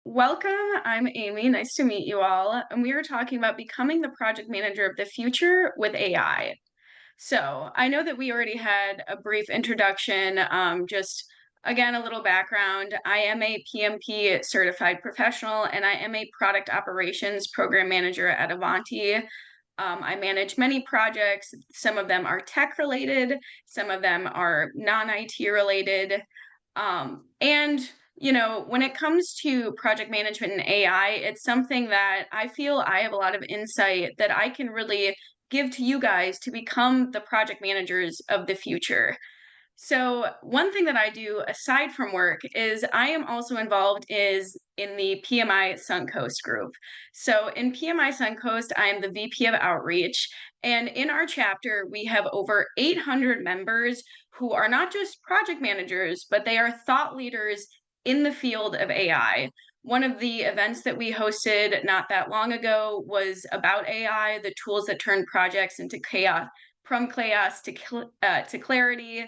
Welcome. I'm Amy. Nice to meet you all. And we are talking about becoming the project manager of the future with AI. So I know that we already had a brief introduction. Just again, a little background. I am a PMP certified professional and I am a product operations program manager at Ivanti. I manage many projects. Some of them are tech related, some of them are non IT related. When it comes to project management and AI, it's something that I feel I have a lot of insight that I can really give to you guys to become the project managers of the future. So one thing that I do aside from work is I am also involved is in the PMI Suncoast group. So in PMI Suncoast, I am the VP of Outreach, and in our chapter, we have over 800 members who are not just project managers, but they are thought leaders in the field of AI. One of the events that we hosted not that long ago was about AI, the tools that turn projects into chaos, from chaos to clarity.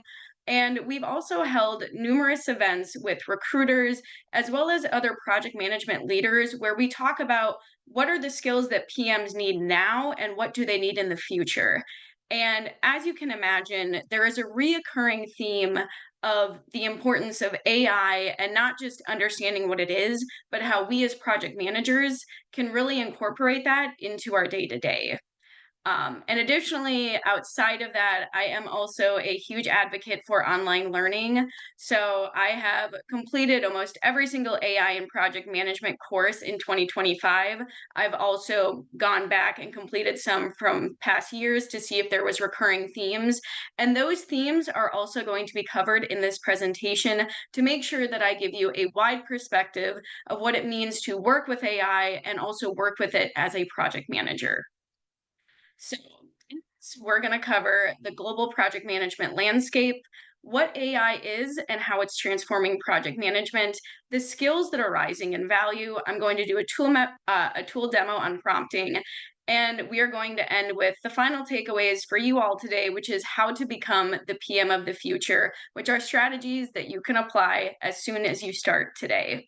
And we've also held numerous events with recruiters as well as other project management leaders where we talk about what are the skills that PMs need now and what do they need in the future. And as you can imagine, there is a reoccurring theme of the importance of AI and not just understanding what it is, but how we as project managers can really incorporate that into our day to day. And additionally, outside of that, I am also a huge advocate for online learning. So I have completed almost every single AI and project management course in 2025. I've also gone back and completed some from past years to see if there was recurring themes. And those themes are also going to be covered in this presentation to make sure that I give you a wide perspective of what it means to work with AI and also work with it as a project manager. So we're going to cover the global project management landscape, what AI is and how it's transforming project management, the skills that are rising in value. I'm going to do a tool demo on prompting, and we are going to end with the final takeaways for you all today, which is how to become the PM of the future, which are strategies that you can apply as soon as you start today.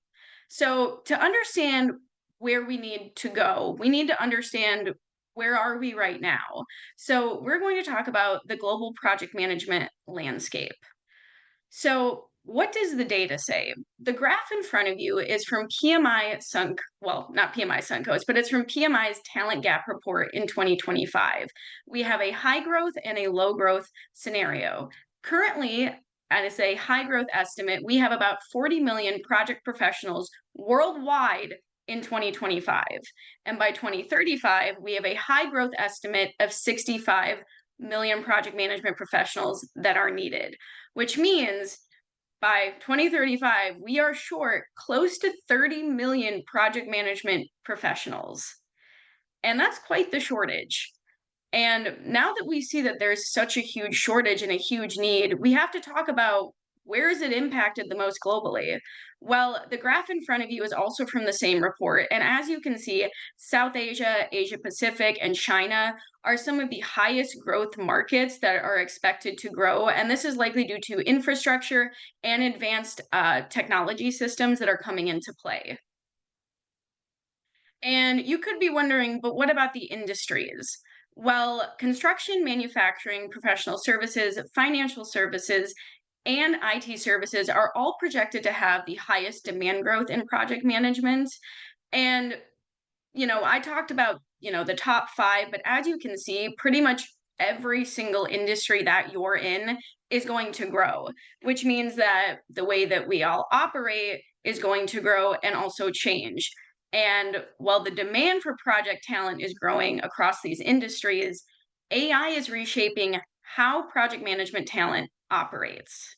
So to understand where we need to go, we need to understand where are we right now. So we're going to talk about the global project management landscape. So what does the data say? The graph in front of you is from not PMI Suncoast, but it's from PMI's Talent Gap Report in 2025. We have a high growth and a low growth scenario. Currently, as a high growth estimate, we have about 40 million project professionals worldwide in 2025. And by 2035, we have a high growth estimate of 65 million project management professionals that are needed, which means by 2035, we are short close to 30 million project management professionals. And that's quite the shortage. And now that we see that there's such a huge shortage and a huge need, we have to talk about where is it impacted the most globally? Well, the graph in front of you is also from the same report. And as you can see, South Asia, Asia Pacific, and China are some of the highest growth markets that are expected to grow. And this is likely due to infrastructure and advanced technology systems that are coming into play. And you could be wondering, but what about the industries? Well, construction, manufacturing, professional services, financial services, and IT services are all projected to have the highest demand growth in project management. And, I talked about, the top five, but as you can see, pretty much every single industry that you're in is going to grow, which means that the way that we all operate is going to grow and also change. And while the demand for project talent is growing across these industries, AI is reshaping how project management talent operates.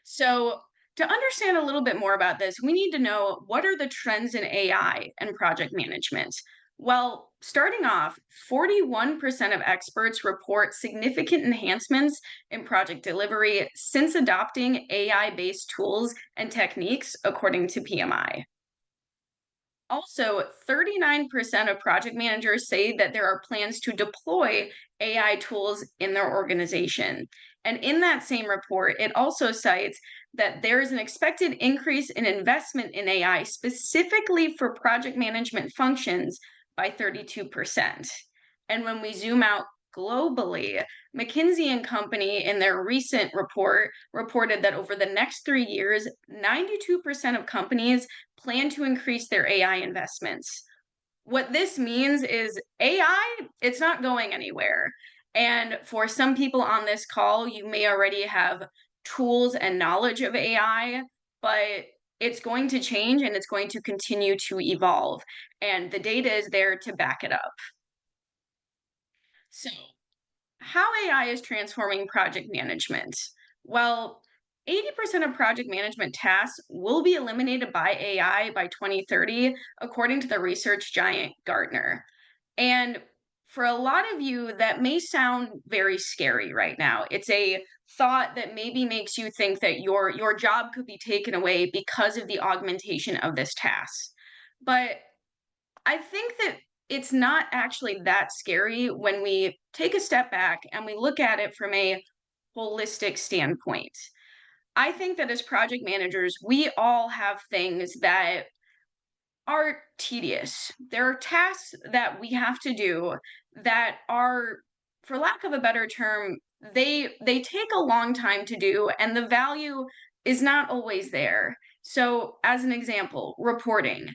So, to understand a little bit more about this, we need to know what are the trends in AI and project management. Well, starting off, 41% of experts report significant enhancements in project delivery since adopting AI based tools and techniques, according to PMI. Also, 39% of project managers say that there are plans to deploy AI tools in their organization. And in that same report, it also cites that there is an expected increase in investment in AI specifically for project management functions by 32%. And when we zoom out globally, McKinsey and Company in their recent report reported that over the next 3 years, 92% of companies plan to increase their AI investments. What this means is AI, it's not going anywhere. And for some people on this call, you may already have tools and knowledge of AI, but it's going to change and it's going to continue to evolve. And the data is there to back it up. So, how AI is transforming project management? Well, 80% of project management tasks will be eliminated by AI by 2030, according to the research giant Gartner. And for a lot of you, that may sound very scary right now. It's a thought that maybe makes you think that your job could be taken away because of the augmentation of this task. But I think that it's not actually that scary when we take a step back and we look at it from a holistic standpoint. I think that as project managers, we all have things that are tedious. There are tasks that we have to do that are, for lack of a better term, they take a long time to do and the value is not always there. So, as an example, reporting.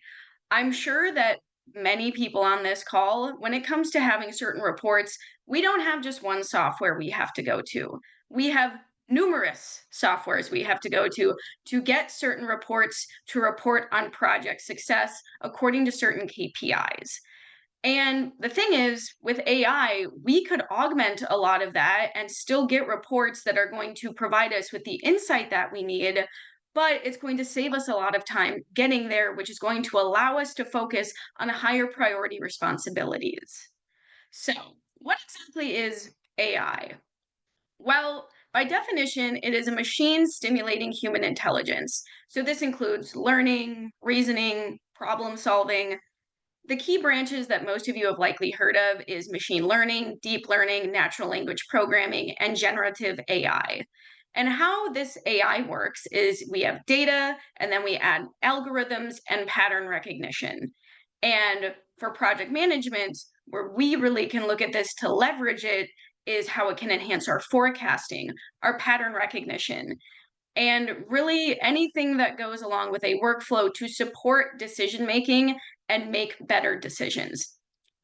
I'm sure that many people on this call, when it comes to having certain reports, we don't have just one software we have to go to. We have numerous softwares we have to go to get certain reports to report on project success according to certain KPIs. And the thing is, with AI, we could augment a lot of that and still get reports that are going to provide us with the insight that we need, but it's going to save us a lot of time getting there, which is going to allow us to focus on higher priority responsibilities. So, what exactly is AI? Well, by definition, it is a machine stimulating human intelligence. So, this includes learning, reasoning, problem solving. The key branches that most of you have likely heard of is machine learning, deep learning, natural language programming, and generative AI. And how this AI works is we have data and then we add algorithms and pattern recognition. And for project management, where we really can look at this to leverage it, is how it can enhance our forecasting, our pattern recognition, and really anything that goes along with a workflow to support decision making and make better decisions.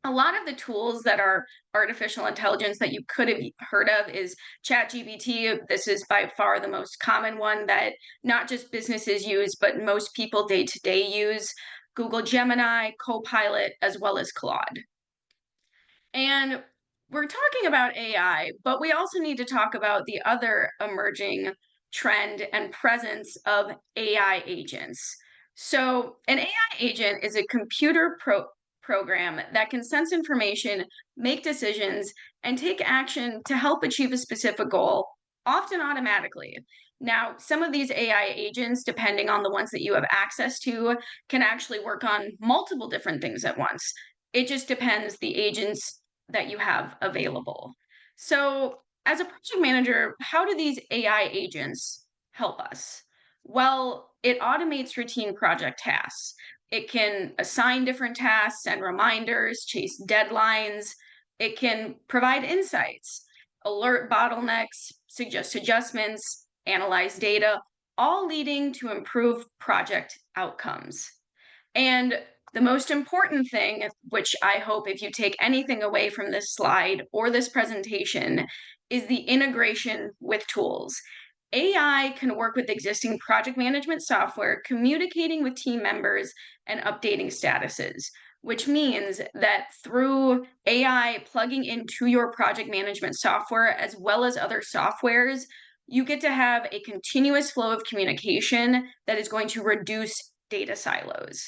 A lot of the tools that are artificial intelligence that you could have heard of is ChatGPT. This is by far the most common one that not just businesses use, but most people day to day use. Google Gemini, Copilot, as well as Claude. And we're talking about AI, but we also need to talk about the other emerging trend and presence of AI agents. So, an AI agent is a program that can sense information, make decisions, and take action to help achieve a specific goal, often automatically. Now, some of these AI agents, depending on the ones that you have access to, can actually work on multiple different things at once. It just depends the agents that you have available. So, as a project manager, how do these AI agents help us? Well, it automates routine project tasks. It can assign different tasks and reminders, chase deadlines. It can provide insights, alert bottlenecks, suggest adjustments, analyze data, all leading to improved project outcomes. And the most important thing, which I hope if you take anything away from this slide or this presentation, is the integration with tools. AI can work with existing project management software, communicating with team members and updating statuses, which means that through AI plugging into your project management software as well as other softwares, you get to have a continuous flow of communication that is going to reduce data silos.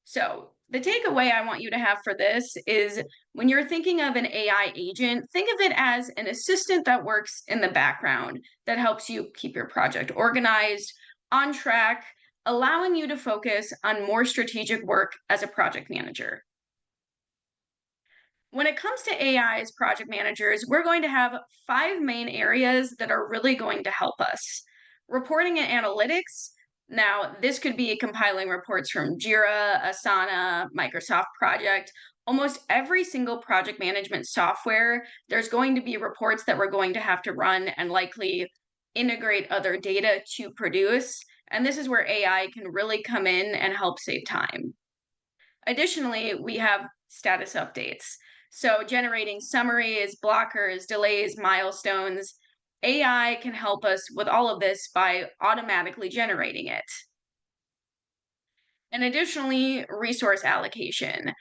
So, the takeaway I want you to have for this is when you're thinking of an AI agent, think of it as an assistant that works in the background that helps you keep your project organized, on track, allowing you to focus on more strategic work as a project manager. When it comes to AI as project managers, we're going to have five main areas that are really going to help us. Reporting and analytics. Now, this could be compiling reports from Jira, Asana, Microsoft Project. Almost every single project management software, there's going to be reports that we're going to have to run and likely integrate other data to produce. And this is where AI can really come in and help save time. Additionally, we have status updates. So generating summaries, blockers, delays, milestones. AI can help us with all of this by automatically generating it. And additionally, resource allocation.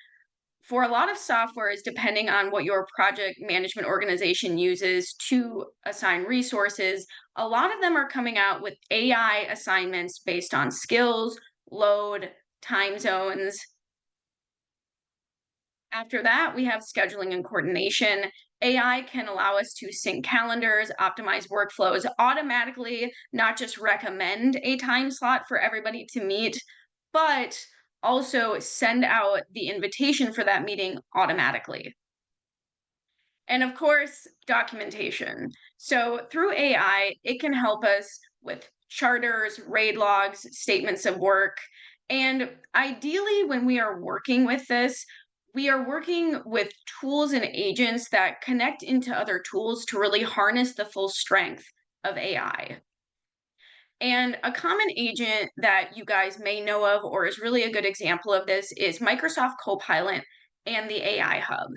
For a lot of softwares, depending on what your project management organization uses to assign resources, a lot of them are coming out with AI assignments based on skills, load, time zones. After that, we have scheduling and coordination. AI can allow us to sync calendars, optimize workflows automatically, not just recommend a time slot for everybody to meet, but also send out the invitation for that meeting automatically. And of course, documentation. So through AI, it can help us with charters, raid logs, statements of work. And ideally, when we are working with this, we are working with tools and agents that connect into other tools to really harness the full strength of AI. And a common agent that you guys may know of, or is really a good example of this, is Microsoft Copilot and the AI Hub.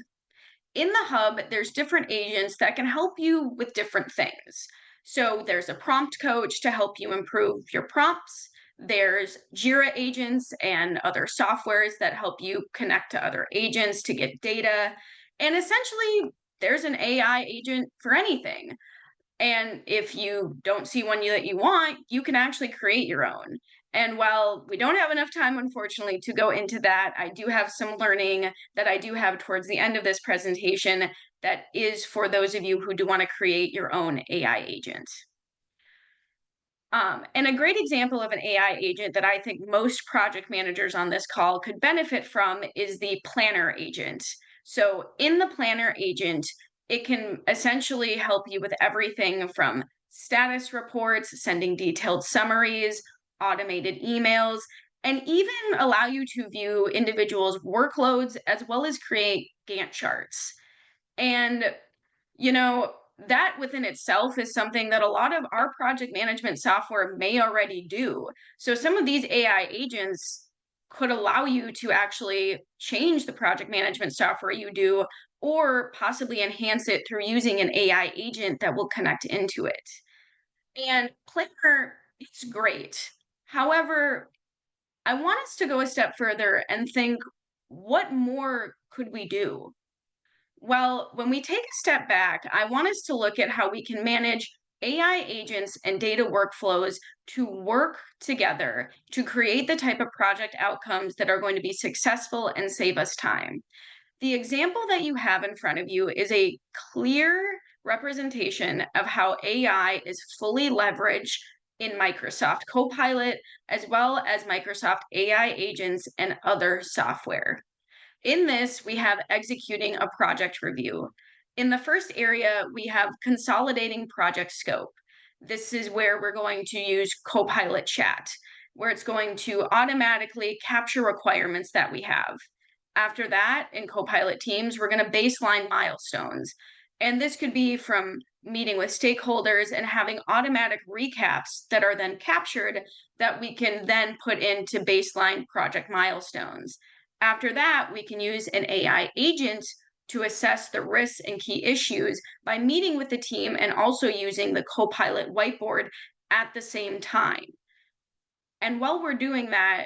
In the hub, there's different agents that can help you with different things. So there's a prompt coach to help you improve your prompts. There's Jira agents and other softwares that help you connect to other agents to get data. And essentially, there's an AI agent for anything. And if you don't see one that you want, you can actually create your own. And while we don't have enough time, unfortunately, to go into that, I do have some learning that I do have towards the end of this presentation that is for those of you who do want to create your own AI agent. And a great example of an AI agent that I think most project managers on this call could benefit from is the planner agent. So in the planner agent, it can essentially help you with everything from status reports, sending detailed summaries, automated emails, and even allow you to view individuals' workloads as well as create Gantt charts. And you know, that within itself is something that a lot of our project management software may already do. So some of these AI agents could allow you to actually change the project management software you do, or possibly enhance it through using an AI agent that will connect into it. And Planner is great. However, I want us to go a step further and think, what more could we do? Well, when we take a step back, I want us to look at how we can manage AI agents and data workflows to work together to create the type of project outcomes that are going to be successful and save us time. The example that you have in front of you is a clear representation of how AI is fully leveraged in Microsoft Copilot, as well as Microsoft AI agents and other software. In this, we have executing a project review. In the first area, we have consolidating project scope. This is where we're going to use Copilot Chat, where it's going to automatically capture requirements that we have. After that, in Copilot Teams, we're going to baseline milestones. And this could be from meeting with stakeholders and having automatic recaps that are then captured that we can then put into baseline project milestones. After that, we can use an AI agent to assess the risks and key issues by meeting with the team and also using the Copilot whiteboard at the same time. And while we're doing that,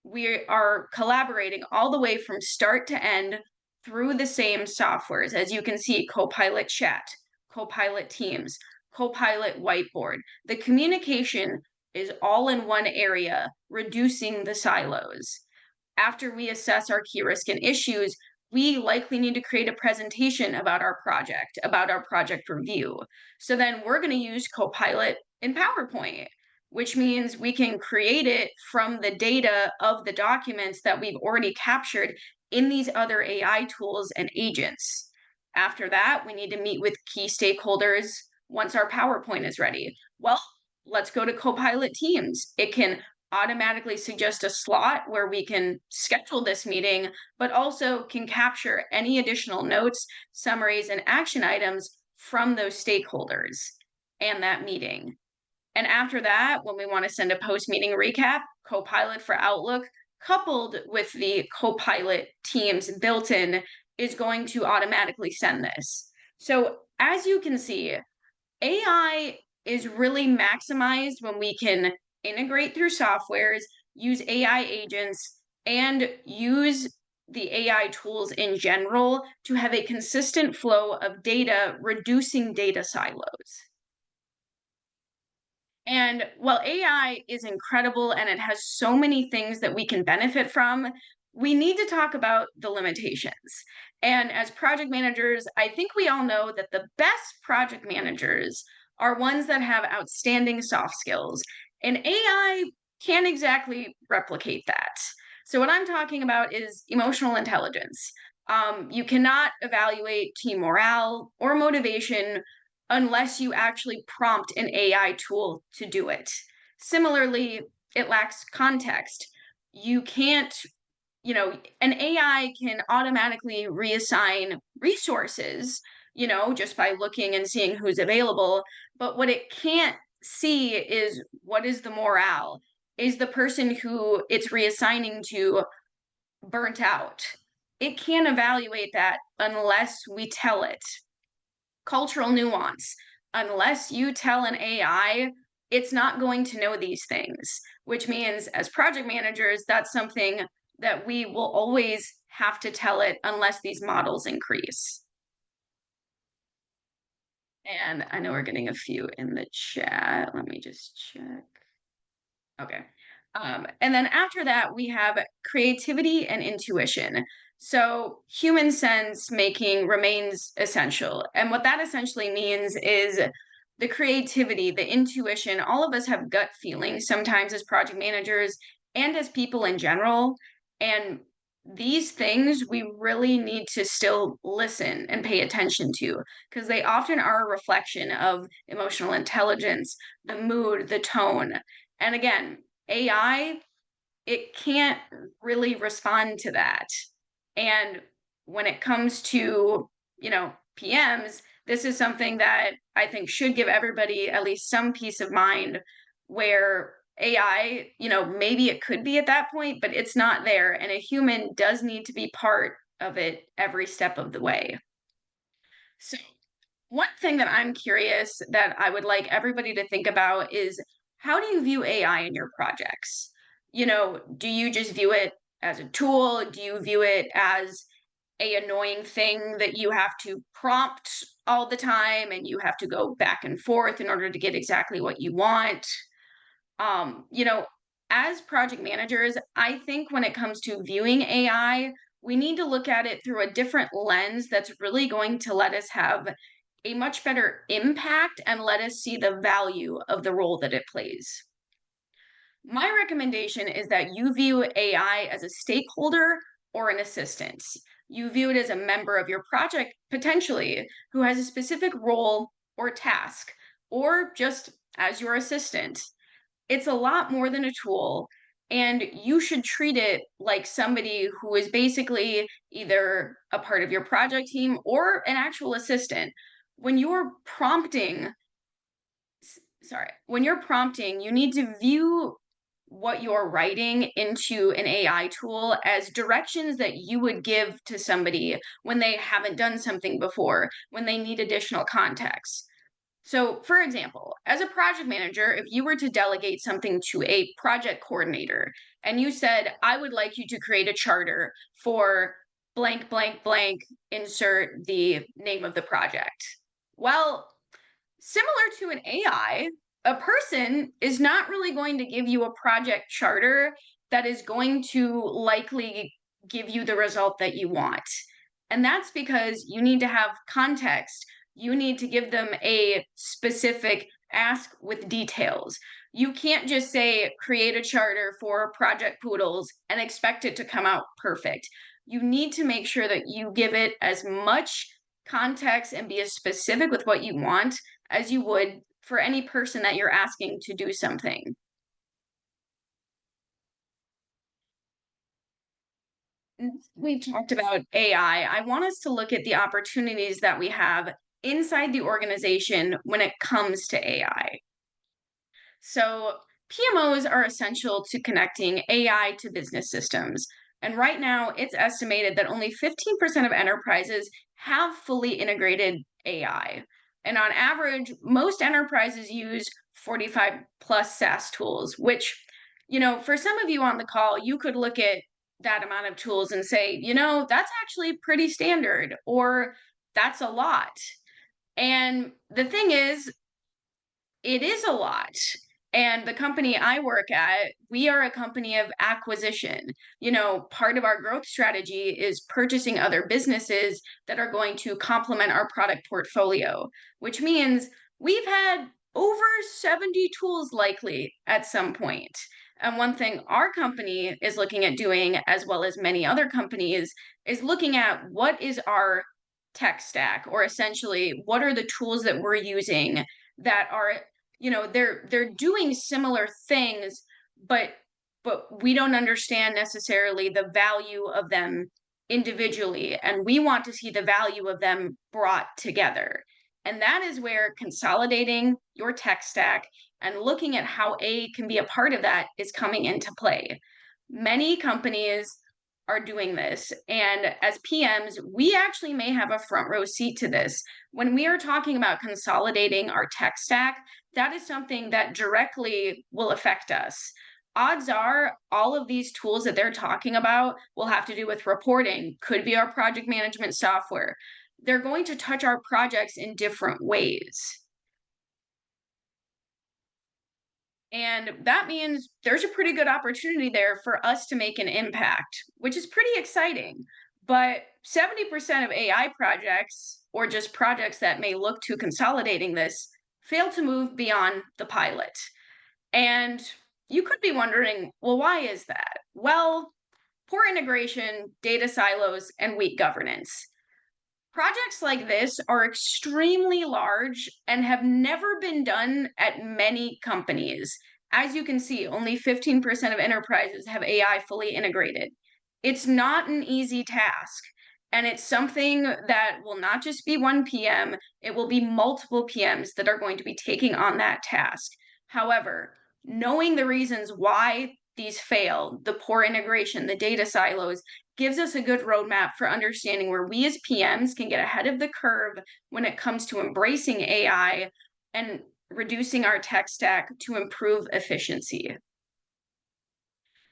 we are collaborating all the way from start to end through the same softwares. As you can see, Copilot Chat, Copilot Teams, Copilot Whiteboard. The communication is all in one area, reducing the silos. After we assess our key risk and issues, we likely need to create a presentation about our project review. So then we're going to use Copilot in PowerPoint, which means we can create it from the data of the documents that we've already captured in these other AI tools and agents. After that, we need to meet with key stakeholders once our PowerPoint is ready. Well, let's go to Copilot Teams. It can automatically suggest a slot where we can schedule this meeting, but also can capture any additional notes, summaries, and action items from those stakeholders and that meeting. And after that, when we want to send a post-meeting recap, Copilot for Outlook, coupled with the Copilot Teams built in, is going to automatically send this. So as you can see, AI is really maximized when we can integrate through softwares, use AI agents, and use the AI tools in general to have a consistent flow of data, reducing data silos. And while AI is incredible and it has so many things that we can benefit from, we need to talk about the limitations. And as project managers, I think we all know that the best project managers are ones that have outstanding soft skills. And AI can't exactly replicate that. So, what I'm talking about is emotional intelligence. You cannot evaluate team morale or motivation unless you actually prompt an AI tool to do it. Similarly, it lacks context. You can't, an AI can automatically reassign resources, just by looking and seeing who's available. But what it can't see is what is the morale? Is the person who it's reassigning to burnt out? It can't evaluate that unless we tell it. Cultural nuance. Unless you tell an AI, it's not going to know these things, which means as project managers, that's something that we will always have to tell it unless these models increase. And I know we're getting a few in the chat. Let me just check. Okay. And then after that, we have creativity and intuition. So human sense making remains essential. And what that essentially means is the creativity, the intuition. All of us have gut feelings sometimes as project managers and as people in general. And these things we really need to still listen and pay attention to because they often are a reflection of emotional intelligence, the mood, the tone. And again, AI, it can't really respond to that. And when it comes to, PMs, this is something that I think should give everybody at least some peace of mind where AI, maybe it could be at that point, but it's not there. And a human does need to be part of it every step of the way. So, one thing that I'm curious that I would like everybody to think about is how do you view AI in your projects? Do you just view it as a tool? Do you view it as a annoying thing that you have to prompt all the time and you have to go back and forth in order to get exactly what you want? Um, you know, as project managers, I think when it comes to viewing AI, we need to look at it through a different lens that's really going to let us have a much better impact and let us see the value of the role that it plays. My recommendation is that you view AI as a stakeholder or an assistant. You view it as a member of your project, potentially, who has a specific role or task, or just as your assistant. It's a lot more than a tool, and you should treat it like somebody who is basically either a part of your project team or an actual assistant. When you're prompting, when you're prompting, you need to view what you're writing into an AI tool as directions that you would give to somebody when they haven't done something before, when they need additional context. So, for example, as a project manager, if you were to delegate something to a project coordinator and you said, I would like you to create a charter for blank, blank, blank, insert the name of the project. Well, similar to an AI, a person is not really going to give you a project charter that is going to likely give you the result that you want. And that's because you need to have context. You need to give them a specific ask with details. You can't just say, create a charter for Project Poodles and expect it to come out perfect. you need to make sure that you give it as much context and be as specific with what you want as you would for any person that you're asking to do something. We talked about AI. I want us to look at the opportunities that we have inside the organization when it comes to AI. So, PMOs are essential to connecting AI to business systems. And right now, it's estimated that only 15% of enterprises have fully integrated AI. And on average, most enterprises use 45 plus SaaS tools, which, for some of you on the call, you could look at that amount of tools and say, that's actually pretty standard, or that's a lot. And the thing is, it is a lot. And the company I work at, we are a company of acquisition. Part of our growth strategy is purchasing other businesses that are going to complement our product portfolio, which means we've had over 70 tools likely at some point. And one thing our company is looking at doing, as well as many other companies, is looking at what is our tech stack, or essentially what are the tools that we're using that are, they're doing similar things, but we don't understand necessarily the value of them individually, and we want to see the value of them brought together. And that is where consolidating your tech stack and looking at how AI can be a part of that is coming into play. Many companies are doing this, and as PMs, we actually may have a front row seat to this. When we are talking about consolidating our tech stack, that is something that directly will affect us. Odds are all of these tools that they're talking about will have to do with reporting, could be our project management software. They're going to touch our projects in different ways. And that means there's a pretty good opportunity there for us to make an impact, which is pretty exciting. But 70% of AI projects, or just projects that may look to consolidating this, fail to move beyond the pilot. And you could be wondering, well, why is that? Well, poor integration, data silos, and weak governance. Projects like this are extremely large and have never been done at many companies. As you can see, only 15% of enterprises have AI fully integrated. It's not an easy task, and it's something that will not just be one PM, it will be multiple PMs that are going to be taking on that task. However, knowing the reasons why these fail, the poor integration, the data silos, gives us a good roadmap for understanding where we as PMs can get ahead of the curve when it comes to embracing AI and reducing our tech stack to improve efficiency.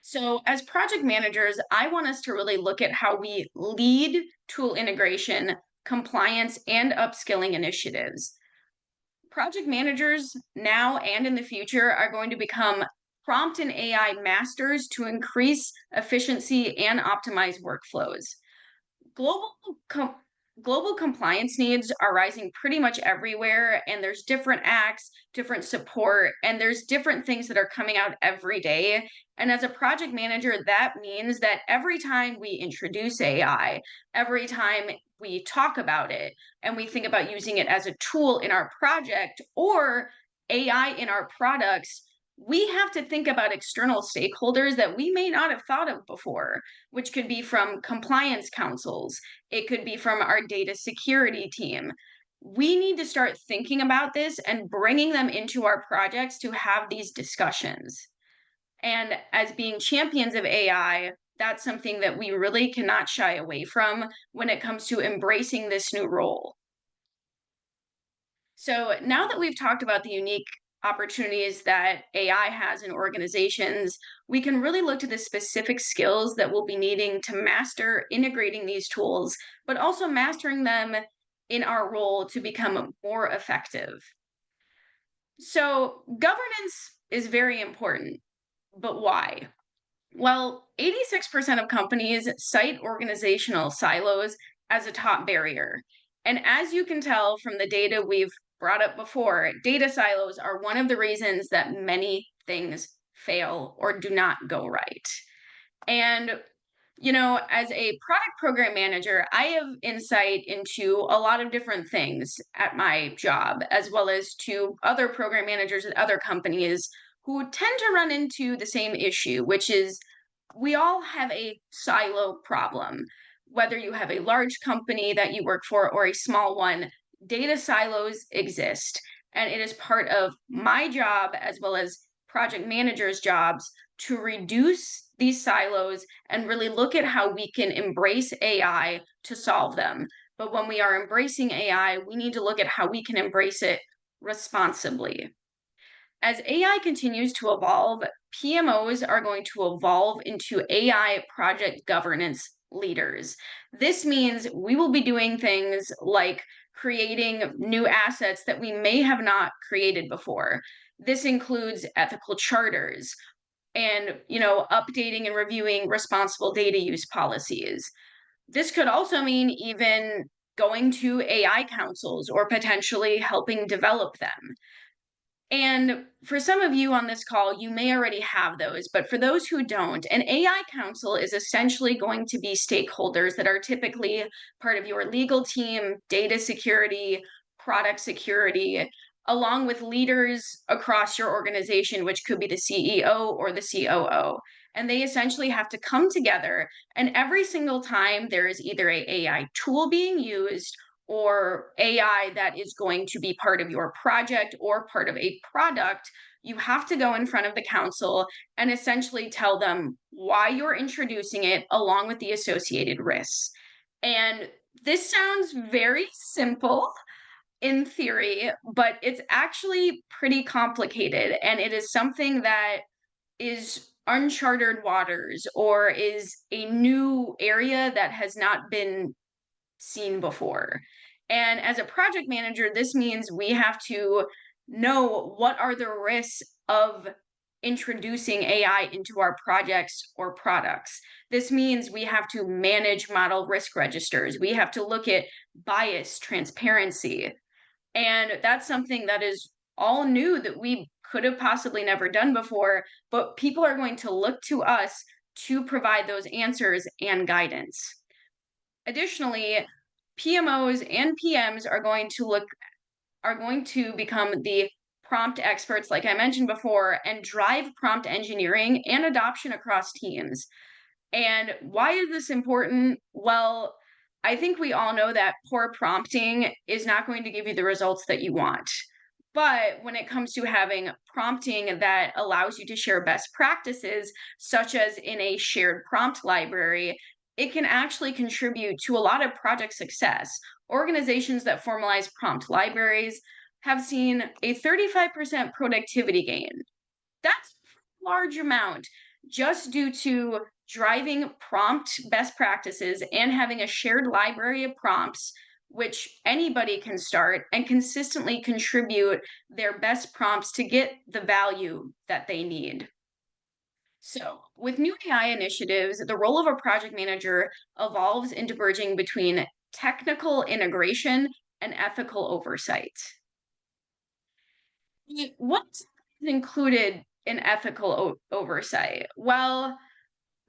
So, as project managers, I want us to really look at how we lead tool integration, compliance, and upskilling initiatives. Project managers now and in the future are going to become prompt and AI masters to increase efficiency and optimize workflows. Global com- Global compliance needs are rising pretty much everywhere, and there's different acts, different support, and there's different things that are coming out every day. And as a project manager, that means that every time we introduce AI, every time we talk about it and we think about using it as a tool in our project or AI in our products, we have to think about external stakeholders that we may not have thought of before, which could be from compliance councils, it could be from our data security team. We need to start thinking about this and bringing them into our projects to have these discussions. And as being champions of AI, that's something that we really cannot shy away from when it comes to embracing this new role. So now that we've talked about the unique opportunities that AI has in organizations, we can really look to the specific skills that we'll be needing to master integrating these tools, but also mastering them in our role to become more effective. So, governance is very important, but why? Well, 86% of companies cite organizational silos as a top barrier. And as you can tell from the data we've brought up before, data silos are one of the reasons that many things fail or do not go right. And As a product program manager, I have insight into a lot of different things at my job, as well as to other program managers at other companies who tend to run into the same issue, which is we all have a silo problem. Whether you have a large company that you work for or a small one, data silos exist. And it is part of my job, as well as project managers' jobs, to reduce these silos and really look at how we can embrace AI to solve them. But when we are embracing AI, we need to look at how we can embrace it responsibly. As AI continues to evolve, PMOs are going to evolve into AI project governance leaders. This means we will be doing things like creating new assets that we may have not created before. This includes ethical charters, and updating and reviewing responsible data use policies. This could also mean even going to AI councils or potentially helping develop them. And for some of you on this call, you may already have those, but for those who don't, an AI council is essentially going to be stakeholders that are typically part of your legal team, data security, product security, along with leaders across your organization, which could be the CEO or the COO. And they essentially have to come together, and every single time there is either a AI tool being used or AI that is going to be part of your project or part of a product, you have to go in front of the council and essentially tell them why you're introducing it along with the associated risks. And this sounds very simple in theory, but it's actually pretty complicated. And it is something that is uncharted waters or is a new area that has not been seen before. And as a project manager, this means we have to know what are the risks of introducing AI into our projects or products. This means we have to manage model risk registers. We have to look at bias, transparency. And that's something that is all new that we could have possibly never done before, but people are going to look to us to provide those answers and guidance. Additionally, PMOs and PMs are going to become the prompt experts, like I mentioned before, and drive prompt engineering and adoption across teams. And why is this important? Well, I think we all know that poor prompting is not going to give you the results that you want. But when it comes to having prompting that allows you to share best practices, such as in a shared prompt library, it can actually contribute to a lot of project success. Organizations that formalize prompt libraries have seen a 35% productivity gain. That's a large amount just due to driving prompt best practices and having a shared library of prompts which anybody can start and consistently contribute their best prompts to get the value that they need. So, with new AI initiatives, the role of a project manager evolves into bridging between technical integration and ethical oversight. What's included in ethical oversight? Well,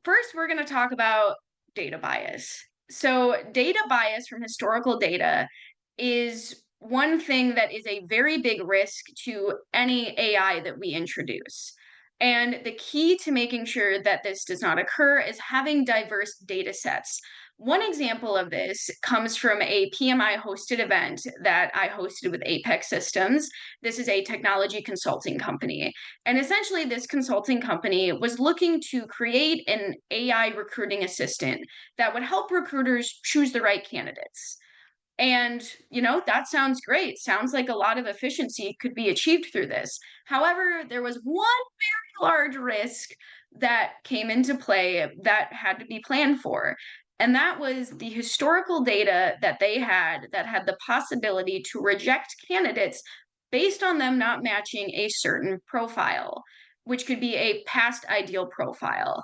first, we're going to talk about data bias. So, data bias from historical data is one thing that is a very big risk to any AI that we introduce. And the key to making sure that this does not occur is having diverse data sets. One example of this comes from a PMI hosted event that I hosted with Apex Systems. This is a technology consulting company. And essentially, this consulting company was looking to create an AI recruiting assistant that would help recruiters choose the right candidates. And, that sounds great. Sounds like a lot of efficiency could be achieved through this. However, there was one very large risk that came into play that had to be planned for. And that was the historical data that had the possibility to reject candidates based on them not matching a certain profile, which could be a past ideal profile.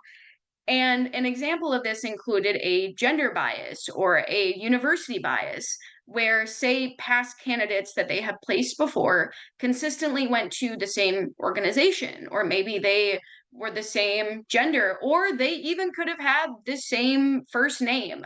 And an example of this included a gender bias or a university bias, where, say, past candidates that they have placed before consistently went to the same organization, or maybe they were the same gender, or they even could have had the same first name.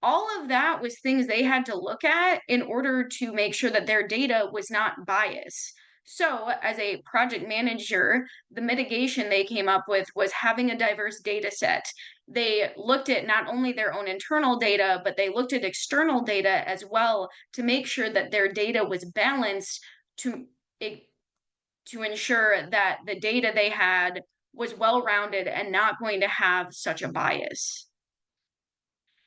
All of that was things they had to look at in order to make sure that their data was not biased. So, as a project manager, the mitigation they came up with was having a diverse data set. They looked at not only their own internal data, but they looked at external data as well to make sure that their data was balanced to it, to ensure that the data they had was well rounded and not going to have such a bias.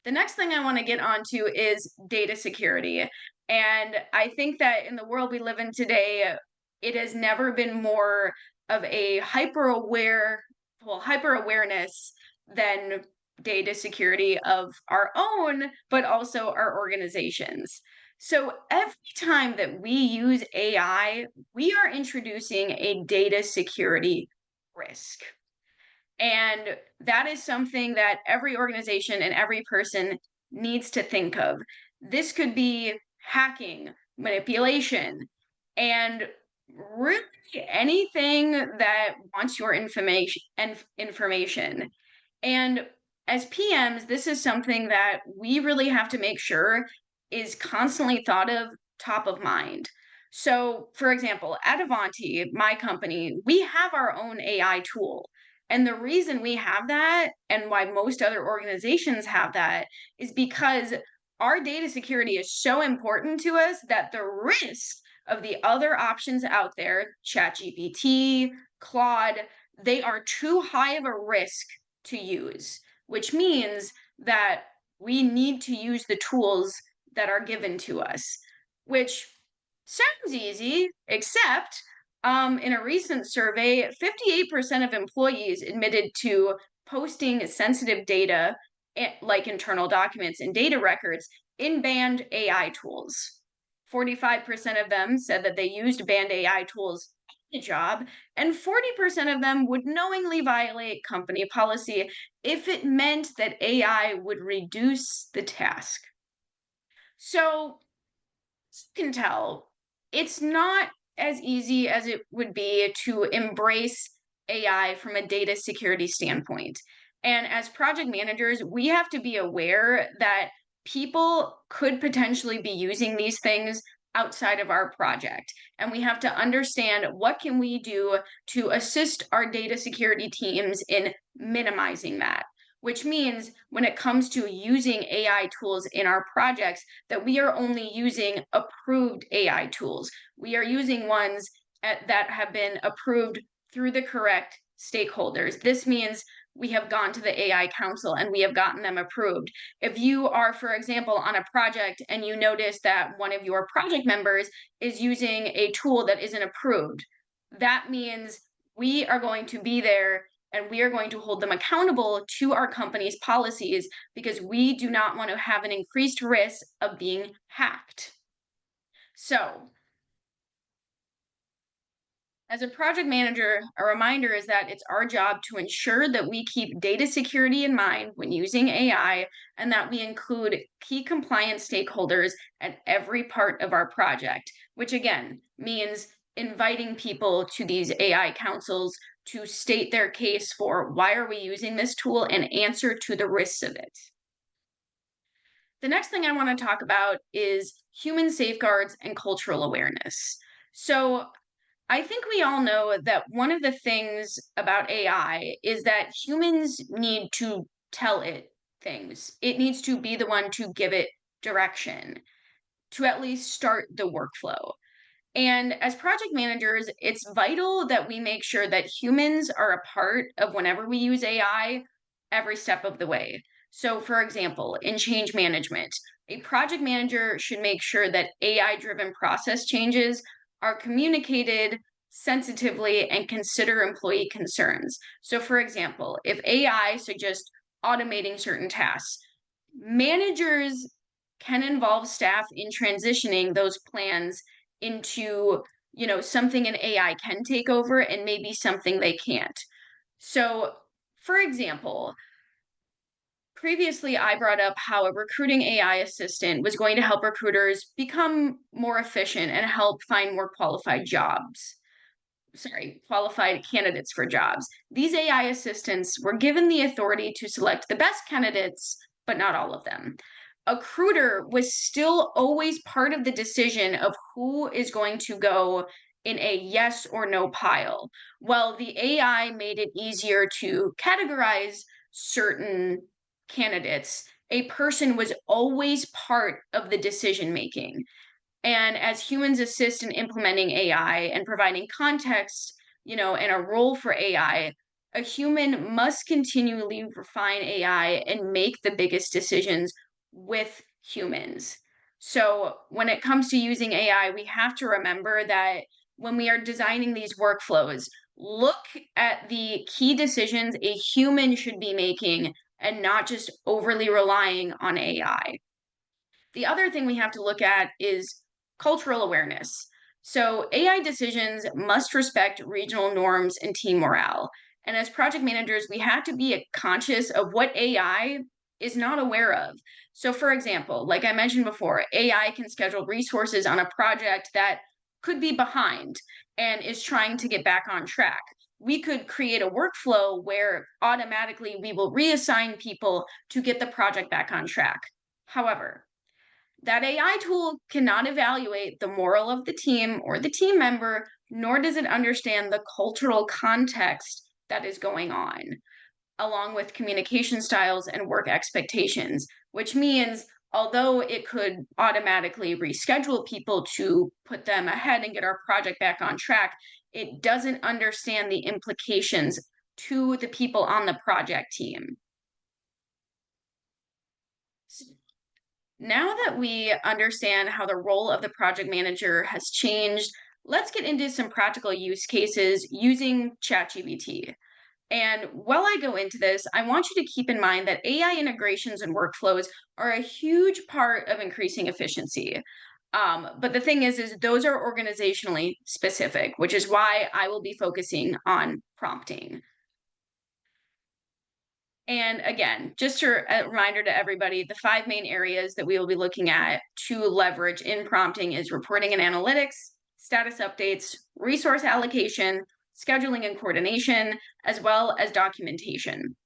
The next thing I want to get onto is data security. And I think that in the world we live in today, it has never been more of a hyper awareness than data security of our own, but also our organizations. So every time that we use AI, we are introducing a data security risk. And that is something that every organization and every person needs to think of. This could be hacking, manipulation, and really anything that wants your information. And as PMs, this is something that we really have to make sure is constantly thought of, top of mind. So, for example, at Ivanti, my company, we have our own AI tool. And the reason we have that and why most other organizations have that is because our data security is so important to us that the risk of the other options out there, ChatGPT, Claude, they are too high of a risk to use, which means that we need to use the tools that are given to us, which sounds easy, except in a recent survey, 58% of employees admitted to posting sensitive data, like internal documents and data records, in banned AI tools. 45% of them said that they used banned AI tools at the job, and 40% of them would knowingly violate company policy if it meant that AI would reduce the task. So, as you can tell, it's not as easy as it would be to embrace AI from a data security standpoint. And as project managers, we have to be aware that people could potentially be using these things outside of our project. And we have to understand what can we do to assist our data security teams in minimizing that, which means when it comes to using AI tools in our projects, that we are only using approved AI tools. We are using ones that have been approved through the correct stakeholders. This means we have gone to the AI Council and we have gotten them approved. If you are, for example, on a project and you notice that one of your project members is using a tool that isn't approved, that means we are going to be there and we are going to hold them accountable to our company's policies because we do not want to have an increased risk of being hacked. So, as a project manager, a reminder is that it's our job to ensure that we keep data security in mind when using AI and that we include key compliance stakeholders at every part of our project, which again means inviting people to these AI councils to state their case for why are we using this tool and answer to the risks of it. The next thing I want to talk about is human safeguards and cultural awareness. So, I think we all know that one of the things about AI is that humans need to tell it things. It needs to be the one to give it direction, to at least start the workflow. And as project managers, it's vital that we make sure that humans are a part of whenever we use AI every step of the way. So, for example, in change management, a project manager should make sure that AI driven process changes are communicated sensitively and consider employee concerns. So, for example, if AI suggests automating certain tasks, managers can involve staff in transitioning those plans into something an AI can take over and maybe something they can't. So, for example, previously I brought up how a recruiting AI assistant was going to help recruiters become more efficient and help find more qualified jobs. qualified candidates for jobs. These AI assistants were given the authority to select the best candidates, but not all of them. A recruiter was still always part of the decision of who is going to go in a yes or no pile. Well, the AI made it easier to categorize certain candidates. A person was always part of the decision making. And as humans assist in implementing AI and providing context, and a role for AI, a human must continually refine AI and make the biggest decisions with humans. So when it comes to using AI, we have to remember that when we are designing these workflows, look at the key decisions a human should be making and not just overly relying on AI. The other thing we have to look at is cultural awareness. So, AI decisions must respect regional norms and team morale. And as project managers, we have to be conscious of what AI is not aware of. So, for example, like I mentioned before, AI can schedule resources on a project that could be behind and is trying to get back on track. We could create a workflow where automatically we will reassign people to get the project back on track. However, that AI tool cannot evaluate the moral of the team or the team member, nor does it understand the cultural context that is going on, along with communication styles and work expectations, which means although it could automatically reschedule people to put them ahead and get our project back on track, it doesn't understand the implications to the people on the project team. Now that we understand how the role of the project manager has changed, let's get into some practical use cases using ChatGPT. And while I go into this, I want you to keep in mind that AI integrations and workflows are a huge part of increasing efficiency. But the thing is those are organizationally specific, which is why I will be focusing on prompting. And again, just a reminder to everybody, the five main areas that we will be looking at to leverage in prompting is reporting and analytics, status updates, resource allocation, scheduling and coordination, as well as documentation.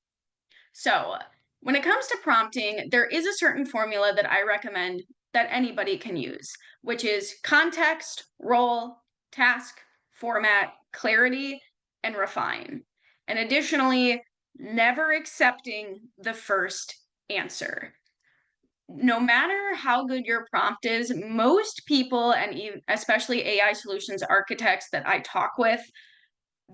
So when it comes to prompting, there is a certain formula that I recommend that anybody can use, which is context, role, task, format, clarity, and refine. And additionally, never accepting the first answer. No matter how good your prompt is, most people, and especially AI solutions architects that I talk with,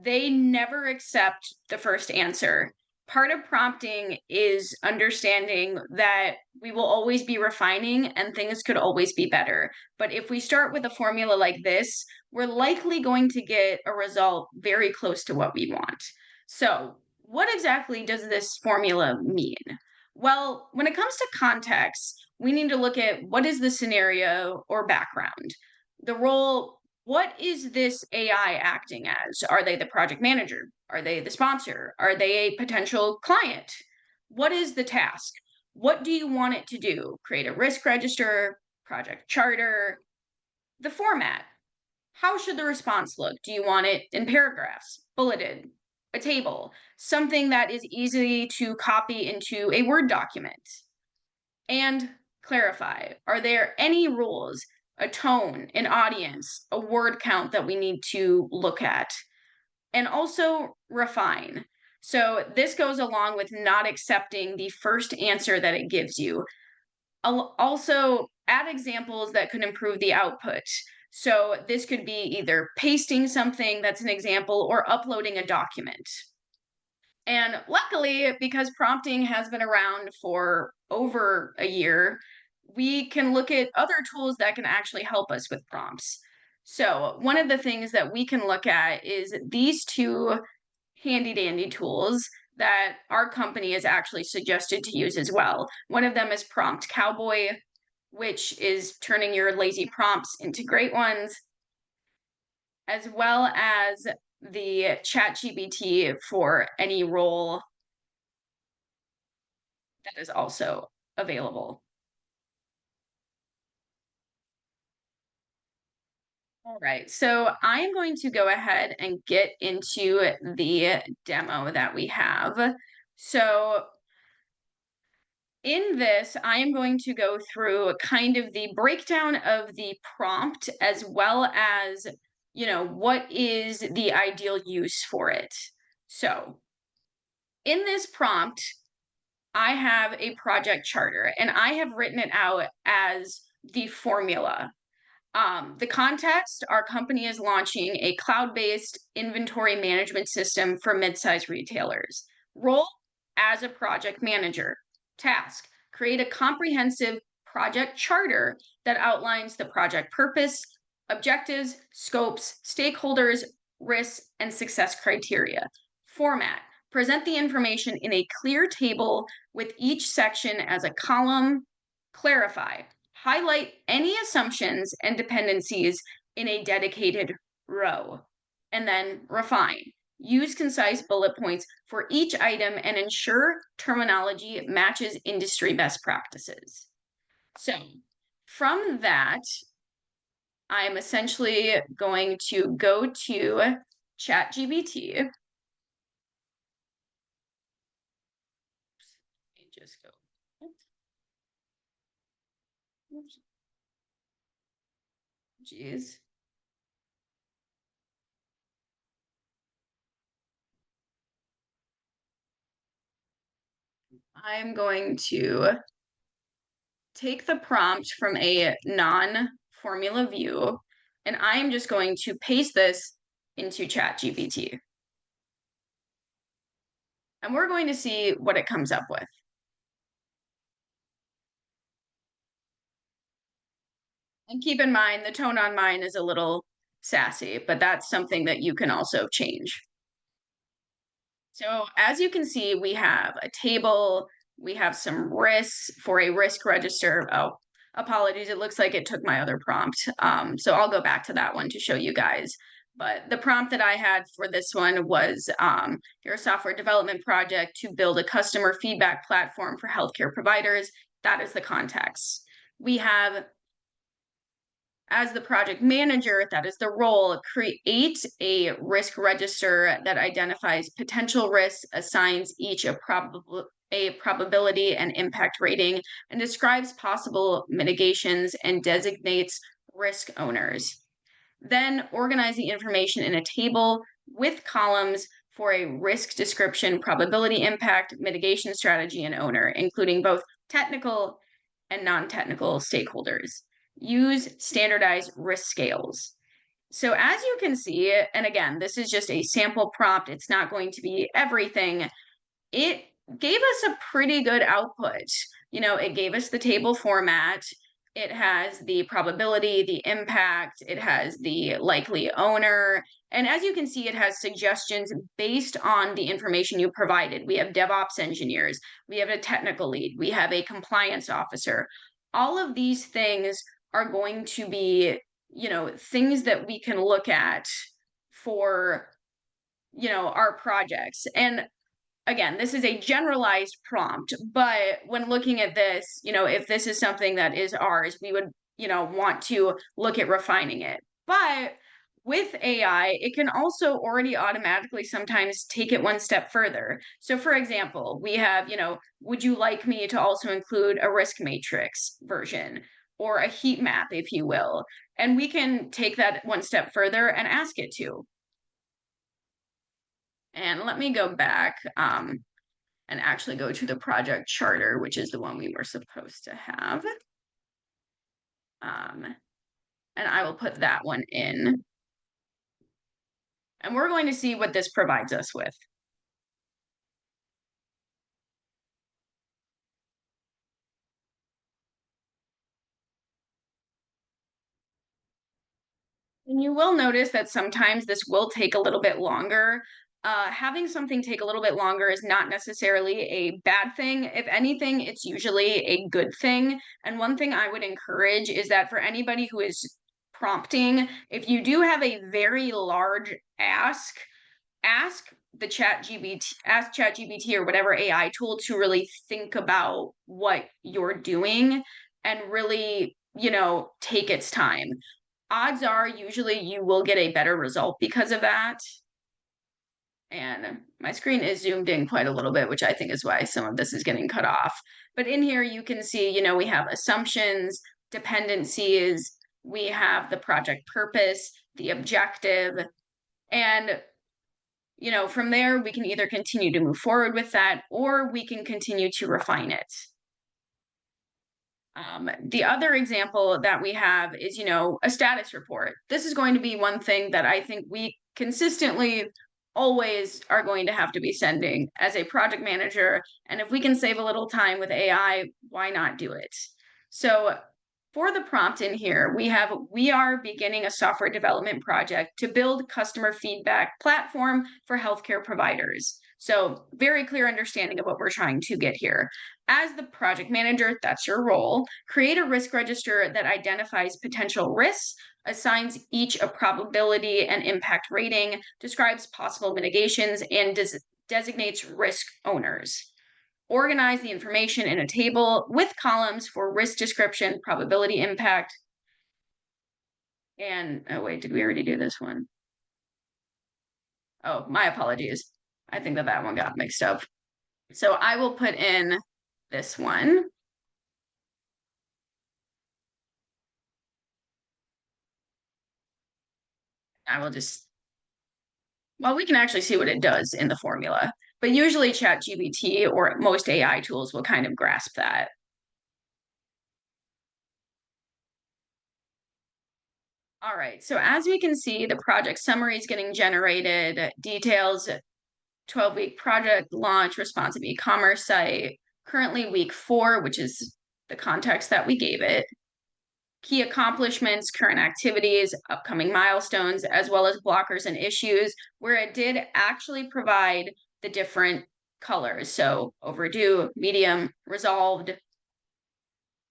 they never accept the first answer. Part of prompting is understanding that we will always be refining and things could always be better. But if we start with a formula like this, we're likely going to get a result very close to what we want. So, what exactly does this formula mean? Well, when it comes to context, we need to look at what is the scenario or background. The role, what is this AI acting as? Are they the project manager? Are they the sponsor? Are they a potential client? What is the task? What do you want it to do? Create a risk register, project charter, the format. How should the response look? Do you want it in paragraphs, bulleted, a table, something that is easy to copy into a Word document? And clarify, are there any rules, a tone, an audience, a word count that we need to look at? And also refine. So this goes along with not accepting the first answer that it gives you. Also, add examples that could improve the output. So this could be either pasting something that's an example or uploading a document. And luckily, because prompting has been around for over a year, we can look at other tools that can actually help us with prompts. So, one of the things that we can look at is these two handy dandy tools that our company has actually suggested to use as well. One of them is Prompt Cowboy, which is turning your lazy prompts into great ones, as well as the ChatGPT for any role that is also available. All right, so I'm going to go ahead and get into the demo that we have. So in this, I am going to go through kind of the breakdown of the prompt as well as, what is the ideal use for it. So in this prompt, I have a project charter and I have written it out as the formula. The context, our company is launching a cloud-based inventory management system for mid-sized retailers. Role as a project manager. Task, create a comprehensive project charter that outlines the project purpose, objectives, scopes, stakeholders, risks, and success criteria. Format, present the information in a clear table with each section as a column. Clarify, highlight any assumptions and dependencies in a dedicated row. And then refine. Use concise bullet points for each item and ensure terminology matches industry best practices. So, from that, I'm essentially going to go to ChatGPT. Just go. Oops. Jeez. I'm going to take the prompt from a non-formula view, and I am just going to paste this into ChatGPT. And we're going to see what it comes up with. And keep in mind, the tone on mine is a little sassy, but that's something that you can also change. So as you can see, we have a table, we have some risks for a risk register. Oh, apologies, it looks like it took my other prompt. So I'll go back to that one to show you guys. But the prompt that I had for this one was your software development project to build a customer feedback platform for healthcare providers. That is the context. We have, as the project manager, that is the role, create a risk register that identifies potential risks, assigns each a probability and impact rating, and describes possible mitigations and designates risk owners. Then organize the information in a table with columns for a risk description, probability impact, mitigation strategy, and owner, including both technical and non-technical stakeholders. Use standardized risk scales. So as you can see, and again, this is just a sample prompt, it's not going to be everything. It gave us a pretty good output. It gave us the table format. It has the probability, the impact, it has the likely owner. And as you can see, it has suggestions based on the information you provided. We have DevOps engineers, we have a technical lead, we have a compliance officer. All of these things are going to be, things that we can look at for, our projects. And again, this is a generalized prompt, but when looking at this, if this is something that is ours, we would, want to look at refining it. But with AI, it can also already automatically sometimes take it one step further. So for example, we have, would you like me to also include a risk matrix version or a heat map, if you will? And we can take that one step further and ask it to. And let me go back and actually go to the project charter, which is the one we were supposed to have. And I will put that one in. And we're going to see what this provides us with. And you will notice that sometimes this will take a little bit longer. Having something take a little bit longer is not necessarily a bad thing. If anything, it's usually a good thing. And one thing I would encourage is that for anybody who is prompting, if you do have a very large ask ChatGPT or whatever AI tool to really think about what you're doing and really, take its time. odds are usually you will get a better result because of that. And my screen is zoomed in quite a little bit, which I think is why some of this is getting cut off. But in here, you can see, we have assumptions, dependencies, we have the project purpose, the objective, and from there, we can either continue to move forward with that or we can continue to refine it. The other example that we have is, a status report. This is going to be one thing that I think we consistently always are going to have to be sending as a project manager. And if we can save a little time with AI, why not do it? So for the prompt in here, we are beginning a software development project to build customer feedback platform for healthcare providers. So very clear understanding of what we're trying to get here. As the project manager, that's your role. Create a risk register that identifies potential risks, assigns each a probability and impact rating, describes possible mitigations, and designates risk owners. Organize the information in a table with columns for risk description, probability impact, and oh wait, did we already do this one? Oh, my apologies. I think that one got mixed up. So I will put in this one. I will just, well, we can actually see what it does in the formula, but usually ChatGPT or most AI tools will kind of grasp that. All right, so as we can see, the project summary is getting generated, details, 12-week project launch, responsive e-commerce site, currently week 4, which is the context that we gave it, key accomplishments, current activities, upcoming milestones, as well as blockers and issues, where it did actually provide the different colors. So overdue, medium, resolved,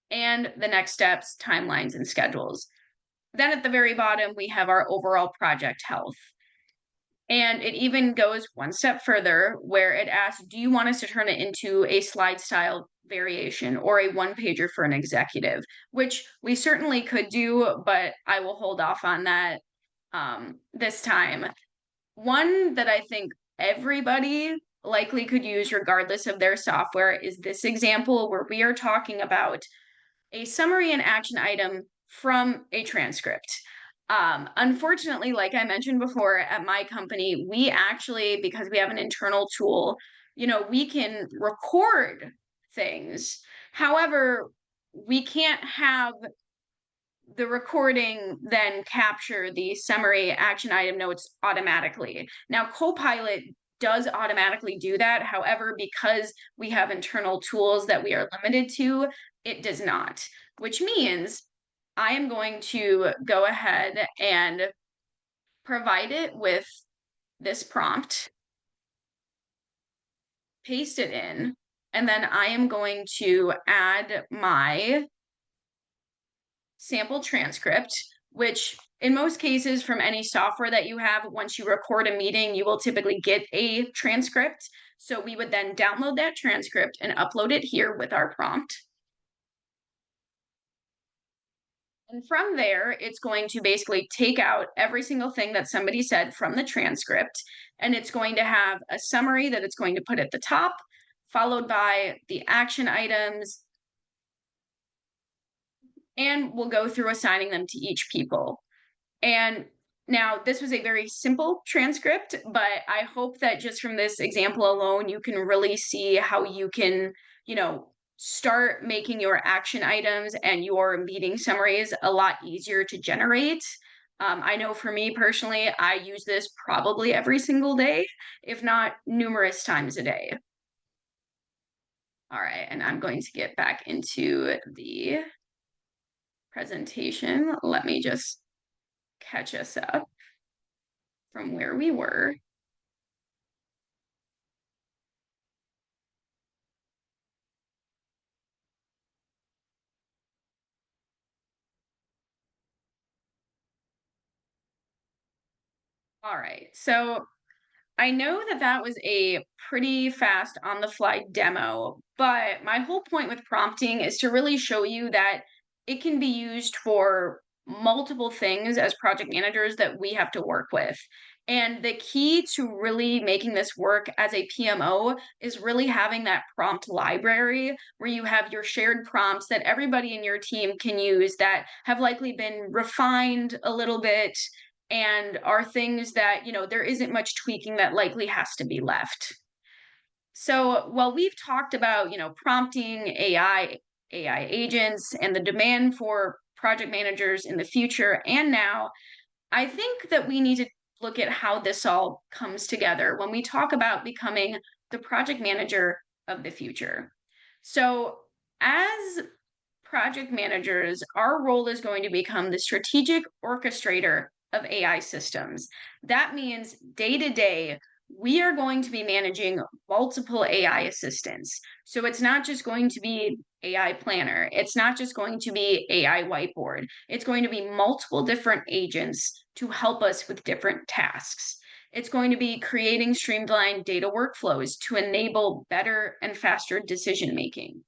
and the next steps, timelines, and schedules. Then at the very bottom, we have our overall project health. And it even goes one step further where it asks, do you want us to turn it into a slide style variation or a one pager for an executive, which we certainly could do, but I will hold off on that this time. One that I think everybody likely could use regardless of their software is this example where we are talking about a summary and action item from a transcript. Unfortunately, like I mentioned before, at my company, we actually, because we have an internal tool, we can record things. However, we can't have the recording then capture the summary action item notes automatically. Now, Copilot does automatically do that. However, because we have internal tools that we are limited to, it does not, which means I am going to go ahead and provide it with this prompt, paste it in, and then I am going to add my sample transcript, which in most cases from any software that you have, once you record a meeting, you will typically get a transcript. So we would then download that transcript and upload it here with our prompt. And from there, it's going to basically take out every single thing that somebody said from the transcript, and it's going to have a summary that it's going to put at the top, followed by the action items, and we'll go through assigning them to each people. And now this was a very simple transcript, but I hope that just from this example alone, you can really see how you can, start making your action items and your meeting summaries a lot easier to generate. I know for me personally, I use this probably every single day, if not numerous times a day. All right, and I'm going to get back into the presentation. Let me just catch us up from where we were. All right, so I know that was a pretty fast on the fly demo, but my whole point with prompting is to really show you that it can be used for multiple things as project managers that we have to work with. And the key to really making this work as a PMO is really having that prompt library where you have your shared prompts that everybody in your team can use that have likely been refined a little bit and are things that, there isn't much tweaking that likely has to be left. So while we've talked about, prompting AI agents and the demand for project managers in the future and now, I think that we need to look at how this all comes together when we talk about becoming the project manager of the future. So, as project managers, our role is going to become the strategic orchestrator of AI systems. That means day to day, we are going to be managing multiple AI assistants. So it's not just going to be AI planner, it's not just going to be AI whiteboard, it's going to be multiple different agents to help us with different tasks. It's going to be creating streamlined data workflows to enable better and faster decision making.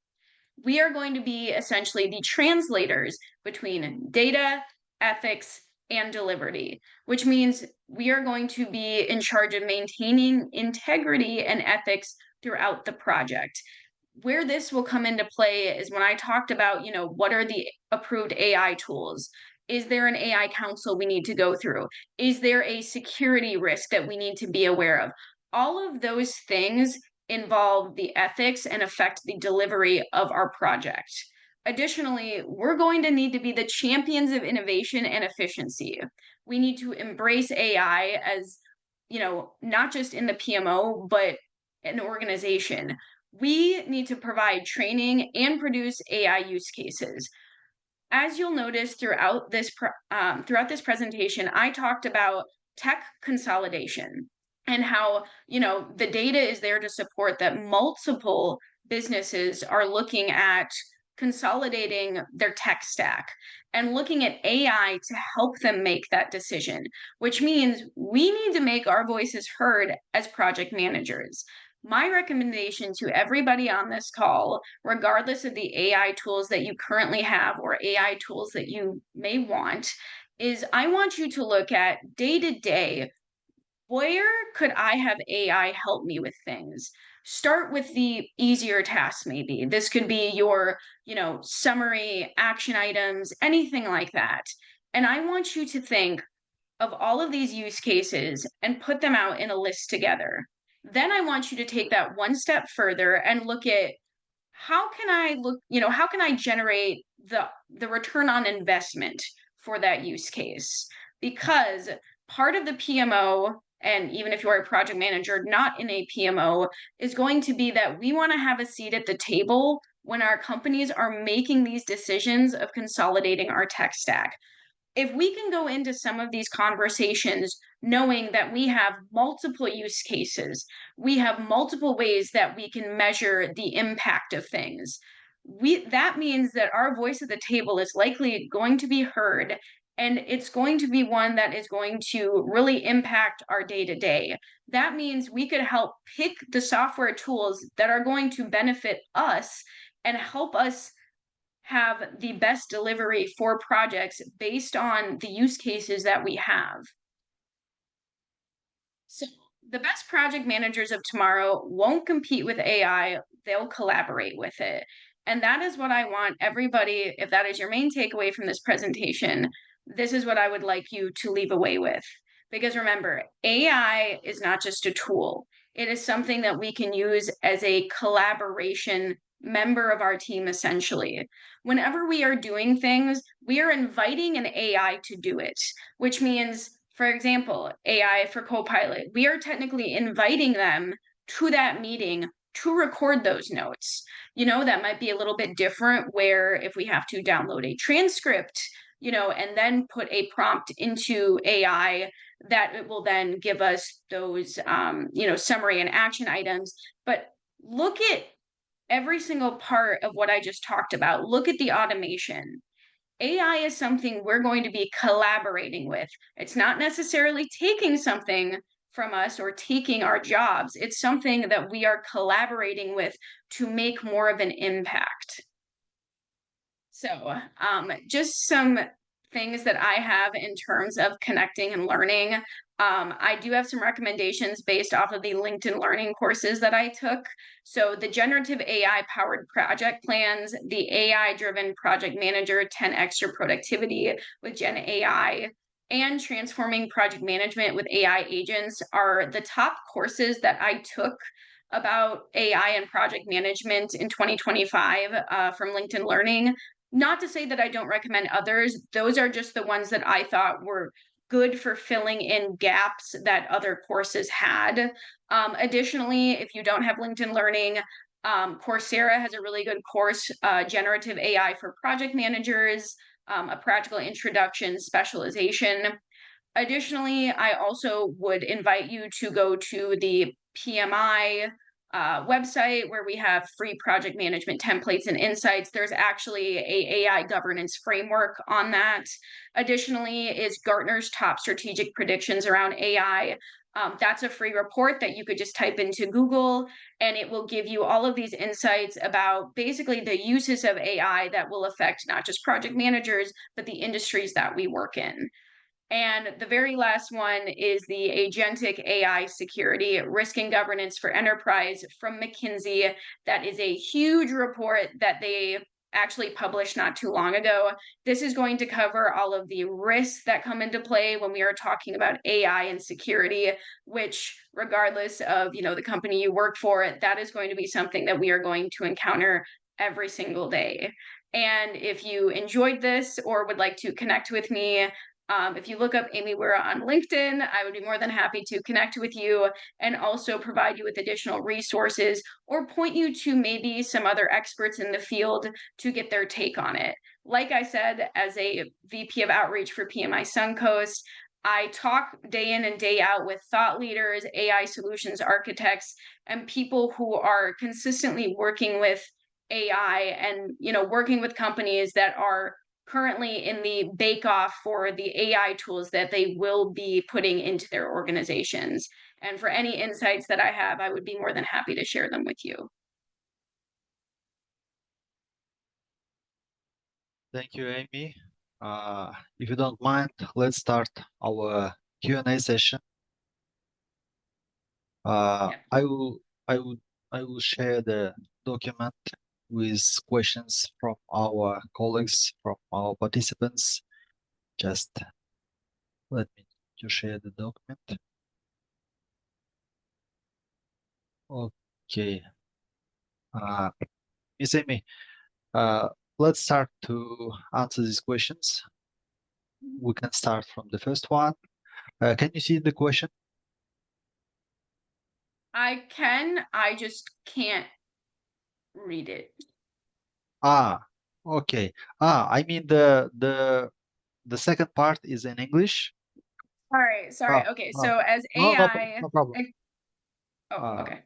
We are going to be essentially the translators between data, ethics, and delivery, which means we are going to be in charge of maintaining integrity and ethics throughout the project. Where this will come into play is when I talked about, what are the approved AI tools? Is there an AI council we need to go through? Is there a security risk that we need to be aware of? All of those things involve the ethics and affect the delivery of our project. Additionally, we're going to need to be the champions of innovation and efficiency. We need to embrace AI as, not just in the PMO, but an organization. We need to provide training and produce AI use cases. As you'll notice throughout this presentation, I talked about tech consolidation and how, the data is there to support that multiple businesses are looking at consolidating their tech stack and looking at AI to help them make that decision, which means we need to make our voices heard as project managers. My recommendation to everybody on this call, regardless of the AI tools that you currently have or AI tools that you may want, is I want you to look at day to day, where could I have AI help me with things? Start with the easier tasks, maybe. This could be your, summary, action items, anything like that. And I want you to think of all of these use cases and put them out in a list together. Then I want you to take that one step further and look at how can I generate the return on investment for that use case? Because part of the PMO, and even if you're a project manager not in a PMO, is going to be that we want to have a seat at the table when our companies are making these decisions of consolidating our tech stack. If we can go into some of these conversations knowing that we have multiple use cases, we have multiple ways that we can measure the impact of things, that means that our voice at the table is likely going to be heard, and it's going to be one that is going to really impact our day to day. That means we could help pick the software tools that are going to benefit us and help us have the best delivery for projects based on the use cases that we have. So, the best project managers of tomorrow won't compete with AI, they'll collaborate with it. And that is what I want everybody, if that is your main takeaway from this presentation, this is what I would like you to leave away with. Because remember, AI is not just a tool, it is something that we can use as a collaboration member of our team, essentially. Whenever we are doing things, we are inviting an AI to do it, which means, for example, AI for Copilot, we are technically inviting them to that meeting to record those notes. That might be a little bit different where if we have to download a transcript, and then put a prompt into AI, that it will then give us those, summary and action items. But look at every single part of what I just talked about. Look at the automation. AI is something we're going to be collaborating with. It's not necessarily taking something from us or taking our jobs. It's something that we are collaborating with to make more of an impact. So, just some things that I have in terms of connecting and learning. I do have some recommendations based off of the LinkedIn Learning courses that I took. So the generative AI powered project plans, the AI driven project manager, 10 extra productivity with Gen AI, and transforming project management with AI agents are the top courses that I took about AI and project management in 2025 from LinkedIn Learning. Not to say that I don't recommend others, those are just the ones that I thought were good for filling in gaps that other courses had. Additionally, if you don't have LinkedIn Learning, Coursera has a really good course, Generative AI for Project Managers, a practical introduction specialization. Additionally, I also would invite you to go to the PMI website where we have free project management templates and insights. There's actually a AI governance framework on that. Additionally, is Gartner's top strategic predictions around AI. That's a free report that you could just type into Google, and it will give you all of these insights about basically the uses of AI that will affect not just project managers, but the industries that we work in. And the very last one is the Agentic AI Security Risk and Governance for Enterprise from McKinsey. That is a huge report that they actually published not too long ago. This is going to cover all of the risks that come into play when we are talking about AI and security, which regardless of, the company you work for, that is going to be something that we are going to encounter every single day. And if you enjoyed this or would like to connect with me, if you look up Aimee Wera on LinkedIn, I would be more than happy to connect with you and also provide you with additional resources or point you to maybe some other experts in the field to get their take on it. Like I said, as a VP of outreach for PMI Suncoast, I talk day in and day out with thought leaders, AI solutions architects, and people who are consistently working with AI and working with companies that are currently in the bake-off for the AI tools that they will be putting into their organizations. And for any insights that I have, I would be more than happy to share them with you. Thank you, Aimee. If you don't mind, let's start our Q&A session. Yeah. I will share the document with questions from our colleagues, from our participants. Just let me to share the document. Okay. Ms. Aimee, let's start to answer these questions. We can start from the first one. Can you see the question? I can, I just can't read it. Okay. I mean the second part is in English. Sorry. Okay, so as No, AI, no problem. okay.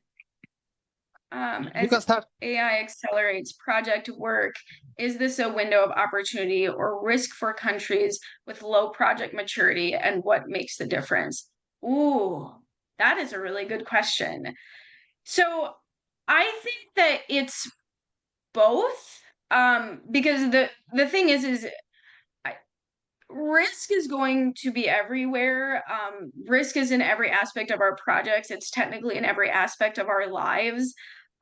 You As can start. AI accelerates project work, is this a window of opportunity or risk for countries with low project maturity, and what makes the difference? Ooh, that is a really good question. So I think that it's both, because the thing is risk is going to be everywhere. Risk is in every aspect of our projects. It's technically in every aspect of our lives.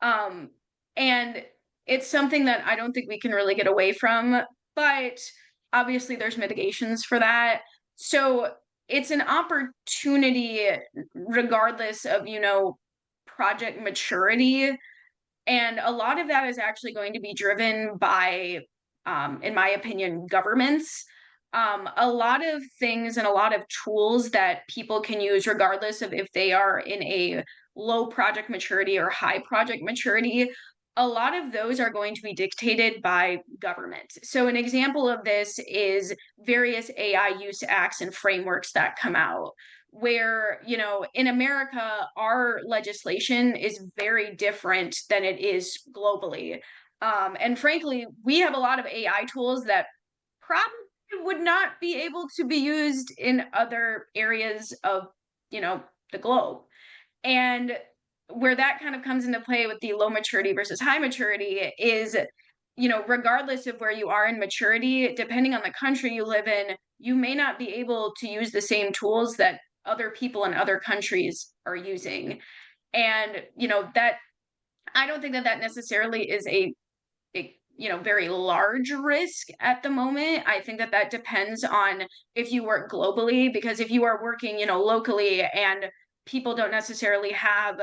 And it's something that I don't think we can really get away from, but obviously there's mitigations for that. So it's an opportunity regardless of, project maturity. And a lot of that is actually going to be driven by, in my opinion, governments. A lot of things and a lot of tools that people can use, regardless of if they are in a low project maturity or high project maturity, a lot of those are going to be dictated by government. So, an example of this is various AI use acts and frameworks that come out where, in America, our legislation is very different than it is globally. And frankly, we have a lot of AI tools that probably would not be able to be used in other areas of, the globe. And where that kind of comes into play with the low maturity versus high maturity is regardless of where you are in maturity, depending on the country you live in, you may not be able to use the same tools that other people in other countries are using. And, that I don't think that that necessarily is a very large risk at the moment. I think that that depends on if you work globally, because if you are working, locally and people don't necessarily have,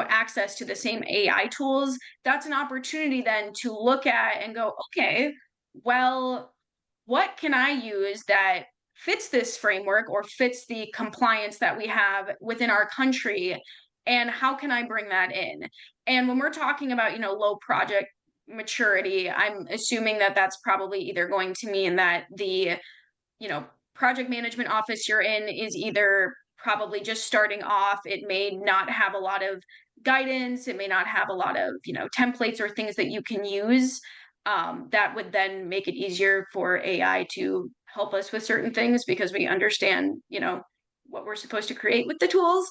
access to the same AI tools, that's an opportunity then to look at and go, okay, well, what can I use that fits this framework or fits the compliance that we have within our country? And how can I bring that in? And when we're talking about, low project maturity, I'm assuming that that's probably either going to mean that the, you know, project management office you're in is either probably just starting off. It may not have a lot of guidance. It may not have a lot of, templates or things that you can use. That would then make it easier for AI to help us with certain things because we understand, what we're supposed to create with the tools.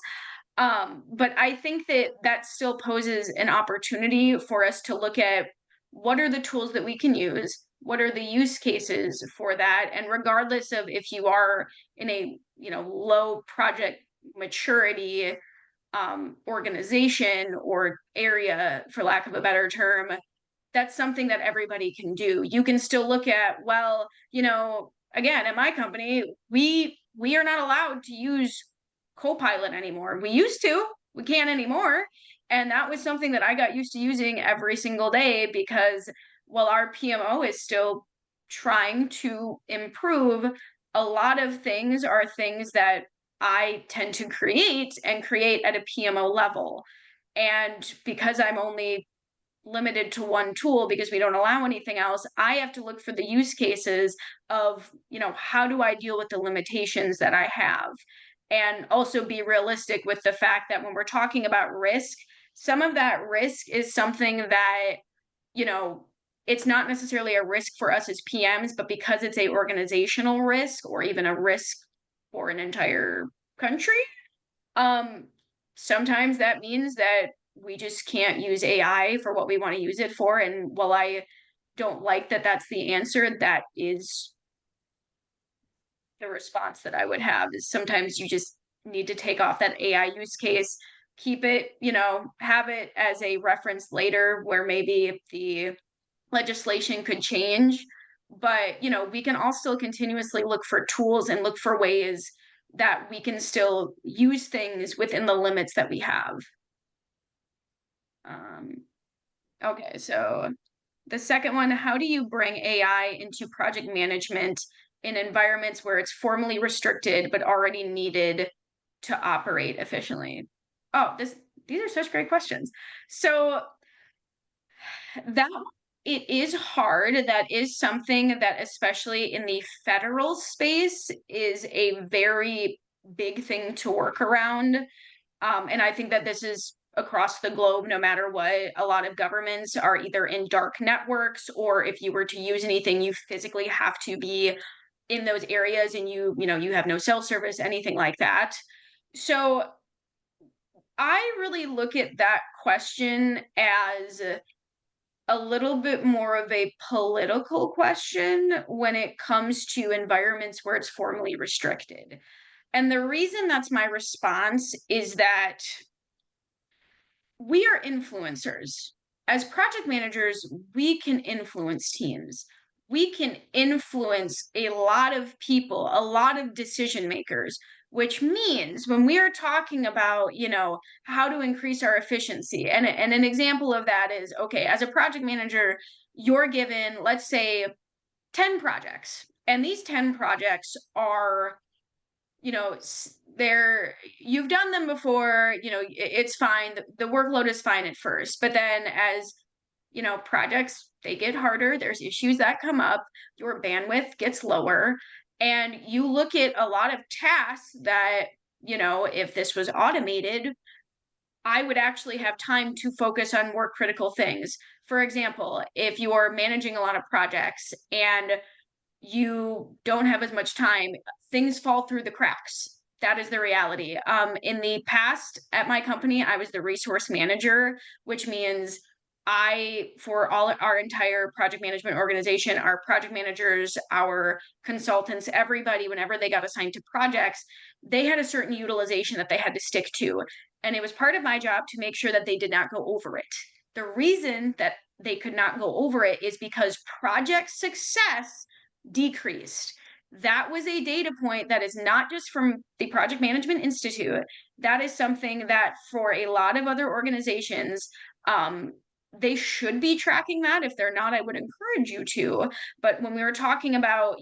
But I think that that still poses an opportunity for us to look at what are the tools that we can use, what are the use cases for that, and regardless of if you are in a low project maturity organization or area, for lack of a better term, that's something that everybody can do. You can still look at, well, again, at my company, we are not allowed to use Copilot anymore. We used to, we can't anymore. And that was something that I got used to using every single day because while our PMO is still trying to improve, a lot of things are things that I tend to create and create at a PMO level. And because I'm only limited to one tool because we don't allow anything else, I have to look for the use cases of, how do I deal with the limitations that I have? And also be realistic with the fact that when we're talking about risk, some of that risk is something that, you know, it's not necessarily a risk for us as PMs, but because it's a organizational risk or even a risk for an entire country, um, sometimes that means that we just can't use AI for what we want to use it for. And while I don't like that that's the answer, that is the response that I would have is sometimes you just need to take off that AI use case, keep it, have it as a reference later where maybe the legislation could change. But, we can all still continuously look for tools and look for ways that we can still use things within the limits that we have. Um, okay, so the second one, how do you bring AI into project management in environments where it's formally restricted but already needed to operate efficiently? Oh, these are such great questions. So that it is hard. That is something that, especially in the federal space, is a very big thing to work around. And I think that this is across the globe, no matter what. A lot of governments are either in dark networks, or if you were to use anything, you physically have to be in those areas and you have no cell service, anything like that. So I really look at that question as a little bit more of a political question when it comes to environments where it's formally restricted. And the reason that's my response is that we are influencers. As project managers, we can influence teams. We can influence a lot of people, a lot of decision makers, which means when we are talking about, how to increase our efficiency, and an example of that is, okay, as a project manager, you're given, let's say, 10 projects, and these 10 projects are they're you've done them before, it's fine. The workload is fine at first, but then as projects, they get harder, there's issues that come up, your bandwidth gets lower, and you look at a lot of tasks that, if this was automated, I would actually have time to focus on more critical things. For example, if you're managing a lot of projects and you don't have as much time, things fall through the cracks. That is the reality. In the past at my company, I was the resource manager, which means for all our entire project management organization, our project managers, our consultants, everybody, whenever they got assigned to projects, they had a certain utilization that they had to stick to. And it was part of my job to make sure that they did not go over it. The reason that they could not go over it is because project success decreased. That was a data point that is not just from the Project Management Institute. That is something that for a lot of other organizations, they should be tracking that. If they're not, I would encourage you to. But when we were talking about,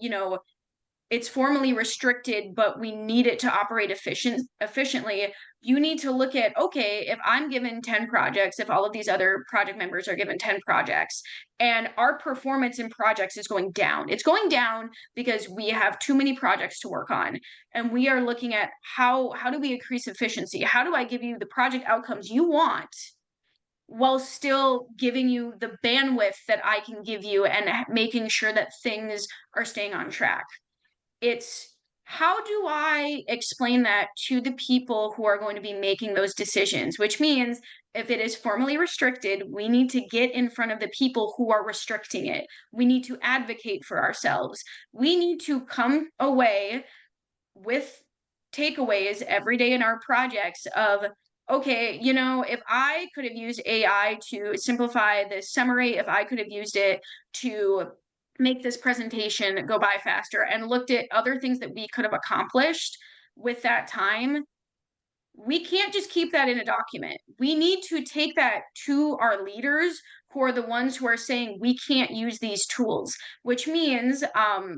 it's formally restricted, but we need it to operate efficiently. You need to look at, okay, if I'm given 10 projects, if all of these other project members are given 10 projects, and our performance in projects is going down. It's going down because we have too many projects to work on. And we are looking at how do we increase efficiency? How do I give you the project outcomes you want while still giving you the bandwidth that I can give you and making sure that things are staying on track? It's how do I explain that to the people who are going to be making those decisions? Which means if it is formally restricted, we need to get in front of the people who are restricting it. We need to advocate for ourselves. We need to come away with takeaways every day in our projects of, okay, if I could have used AI to simplify this summary, if I could have used it to make this presentation go by faster and looked at other things that we could have accomplished with that time, we can't just keep that in a document. We need to take that to our leaders who are the ones who are saying we can't use these tools, which means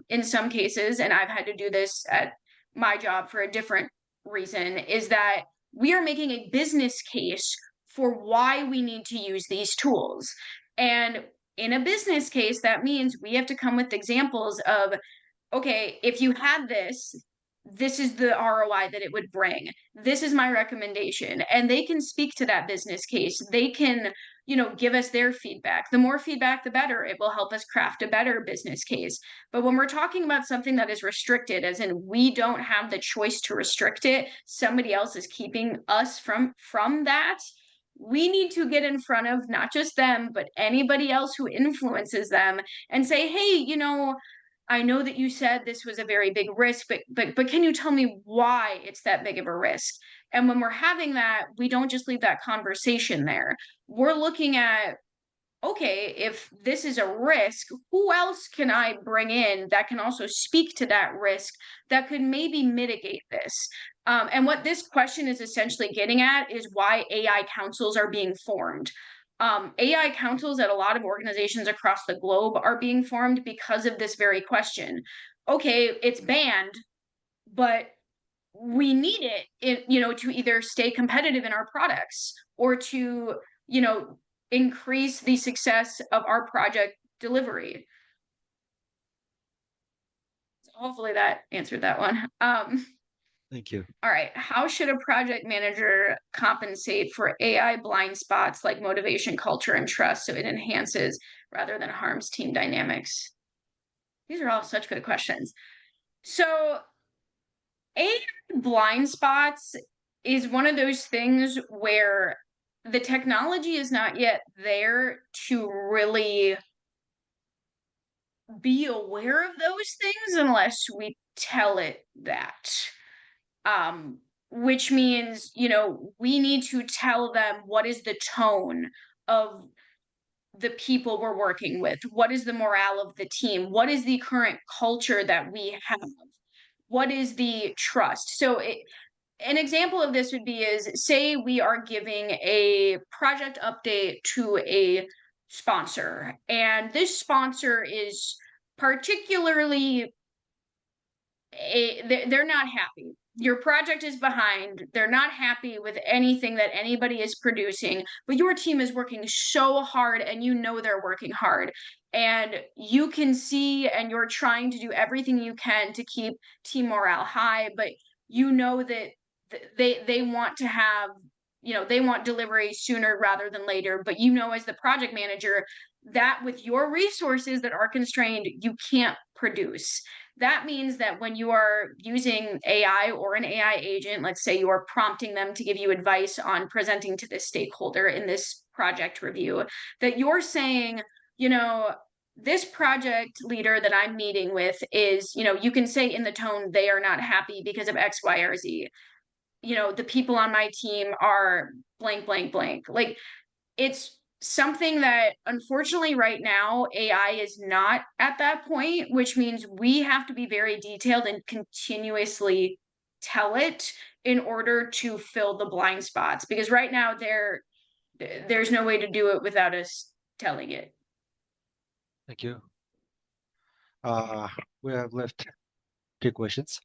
in some cases, and I've had to do this at my job for a different reason, is that we are making a business case for why we need to use these tools. And in a business case, that means we have to come with examples of, okay, if you had this, this is the ROI that it would bring. This is my recommendation. And they can speak to that business case. They can, give us their feedback. The more feedback, the better. It will help us craft a better business case. But when we're talking about something that is restricted, as in we don't have the choice to restrict it, somebody else is keeping us from that. We need to get in front of not just them, but anybody else who influences them and say, hey, I know that you said this was a very big risk, but can you tell me why it's that big of a risk? And when we're having that, we don't just leave that conversation there. We're looking at, okay, if this is a risk, who else can I bring in that can also speak to that risk that could maybe mitigate this? And what this question is essentially getting at is why AI councils are being formed. AI councils at a lot of organizations across the globe are being formed because of this very question. Okay, it's banned, but we need to either stay competitive in our products or to, increase the success of our project delivery. So hopefully that answered that one. Thank you. All right. How should a project manager compensate for AI blind spots like motivation, culture, and trust so it enhances rather than harms team dynamics? These are all such good questions. So AI blind spots is one of those things where the technology is not yet there to really be aware of those things unless we tell it that. Which means, we need to tell them what is the tone of the people we're working with, what is the morale of the team, what is the current culture that we have, what is the trust. So an example of this would be is, say we are giving a project update to a sponsor, and this sponsor is particularly they're not happy. Your project is behind. They're not happy with anything that anybody is producing, but your team is working so hard and they're working hard. And you can see and you're trying to do everything you can to keep team morale high, but that they want to have, they want delivery sooner rather than later, but as the project manager that with your resources that are constrained, you can't produce. That means that when you are using AI or an AI agent, let's say you are prompting them to give you advice on presenting to this stakeholder in this project review, that you're saying, you know, this project leader that I'm meeting with is, you can say in the tone, they are not happy because of X, Y, or Z. The people on my team are blank, blank, blank. Like, it's something that unfortunately right now AI is not at that point, which means we have to be very detailed and continuously tell it in order to fill the blind spots, because right now there's no way to do it without us telling it. Thank you. We have left 3 questions.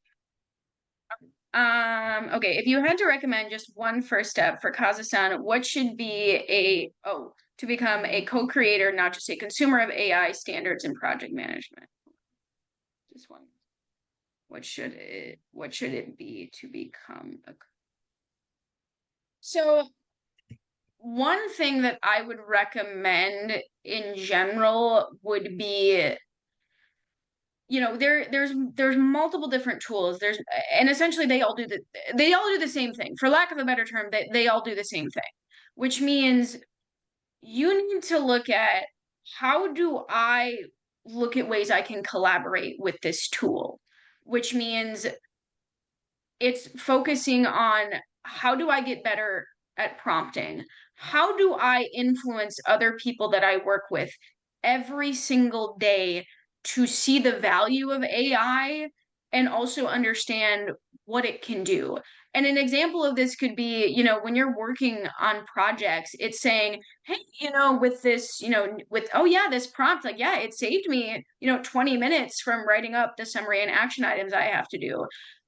Okay, if you had to recommend just one first step for Kazasan, what should be to become a co-creator, not just a consumer of AI standards and project management? Just one. What should it be to become a So one thing that I would recommend in general would be, there's multiple different tools. And essentially they all do the same thing. For lack of a better term, they all do the same thing, which means you need to look at, how do I look at ways I can collaborate with this tool, which means it's focusing on, how do I get better at prompting? How do I influence other people that I work with every single day to see the value of AI and also understand what it can do? And an example of this could be, when you're working on projects, it's saying, hey, with this, oh yeah, this prompt, like, yeah, it saved me, 20 minutes from writing up the summary and action items I have to do.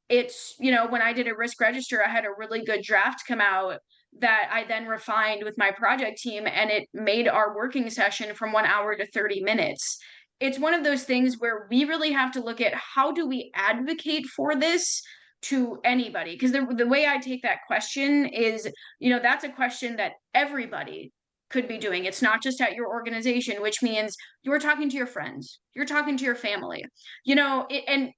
It's, when I did a risk register, I had a really good draft come out that I then refined with my project team, and it made our working session from 1 hour to 30 minutes. It's one of those things where we really have to look at, how do we advocate for this to anybody? Because the way I take that question is, that's a question that everybody could be doing. It's not just at your organization, which means you're talking to your friends, you're talking to your family, and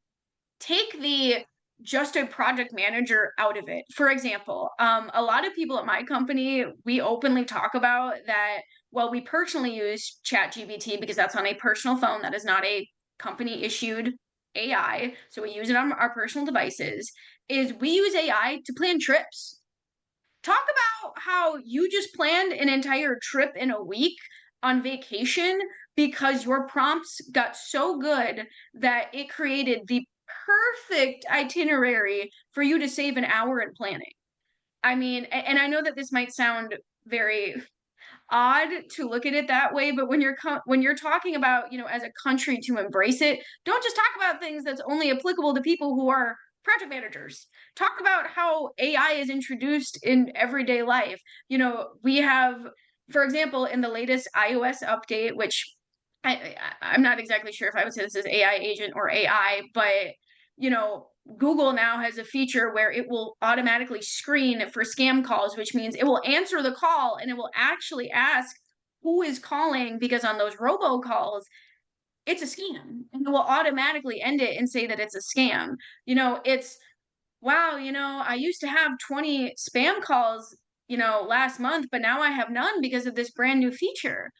take the just a project manager out of it. For example, a lot of people at my company, we openly talk about that. Well, we personally use ChatGPT because that's on a personal phone. That is not a company issued AI. So we use it on our personal devices. Is we use AI to plan trips. Talk about how you just planned an entire trip in a week on vacation because your prompts got so good that it created the perfect itinerary for you to save an hour in planning. I mean, and I know that this might sound very odd to look at it that way, but when you're talking about, as a country to embrace it, don't just talk about things that's only applicable to people who are project managers. Talk about how AI is introduced in everyday life. We have, for example, in the latest iOS update, which I'm not exactly sure if I would say this is AI agent or AI, but Google now has a feature where it will automatically screen for scam calls, which means it will answer the call and it will actually ask who is calling, because on those robocalls, it's a scam, and it will automatically end it and say that it's a scam. It's, wow, I used to have 20 spam calls, last month, but now I have none because of this brand new feature.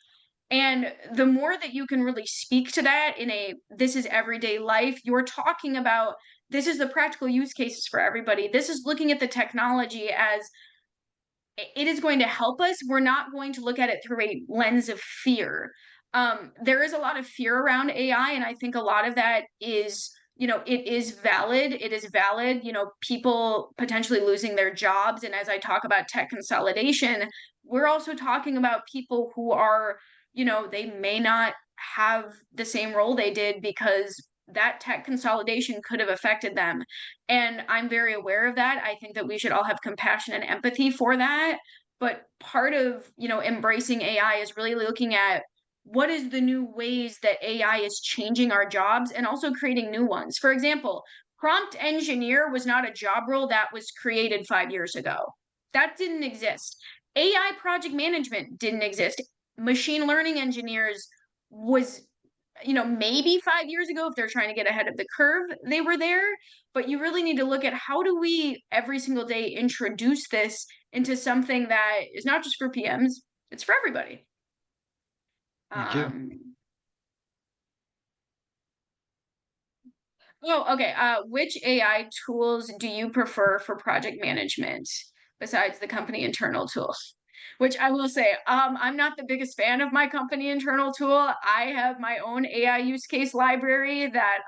And the more that you can really speak to that in this is everyday life, you're talking about, this is the practical use cases for everybody. This is looking at the technology as it is going to help us. We're not going to look at it through a lens of fear. There is a lot of fear around AI, and I think a lot of that is, it is valid. It is valid, people potentially losing their jobs. And as I talk about tech consolidation, we're also talking about people who are, they may not have the same role they did because that tech consolidation could have affected them. And I'm very aware of that. I think that we should all have compassion and empathy for that. But part of, embracing AI is really looking at, what is the new ways that AI is changing our jobs and also creating new ones. For example, prompt engineer was not a job role that was created 5 years ago. That didn't exist. AI project management didn't exist. Machine learning engineers was maybe 5 years ago, if they're trying to get ahead of the curve, they were there. But you really need to look at how do we every single day introduce this into something that is not just for PMs, it's for everybody. Thank you. Oh, okay. Which AI tools do you prefer for project management besides the company internal tools? Which I will say, I'm not the biggest fan of my company internal tool. I have my own AI use case library that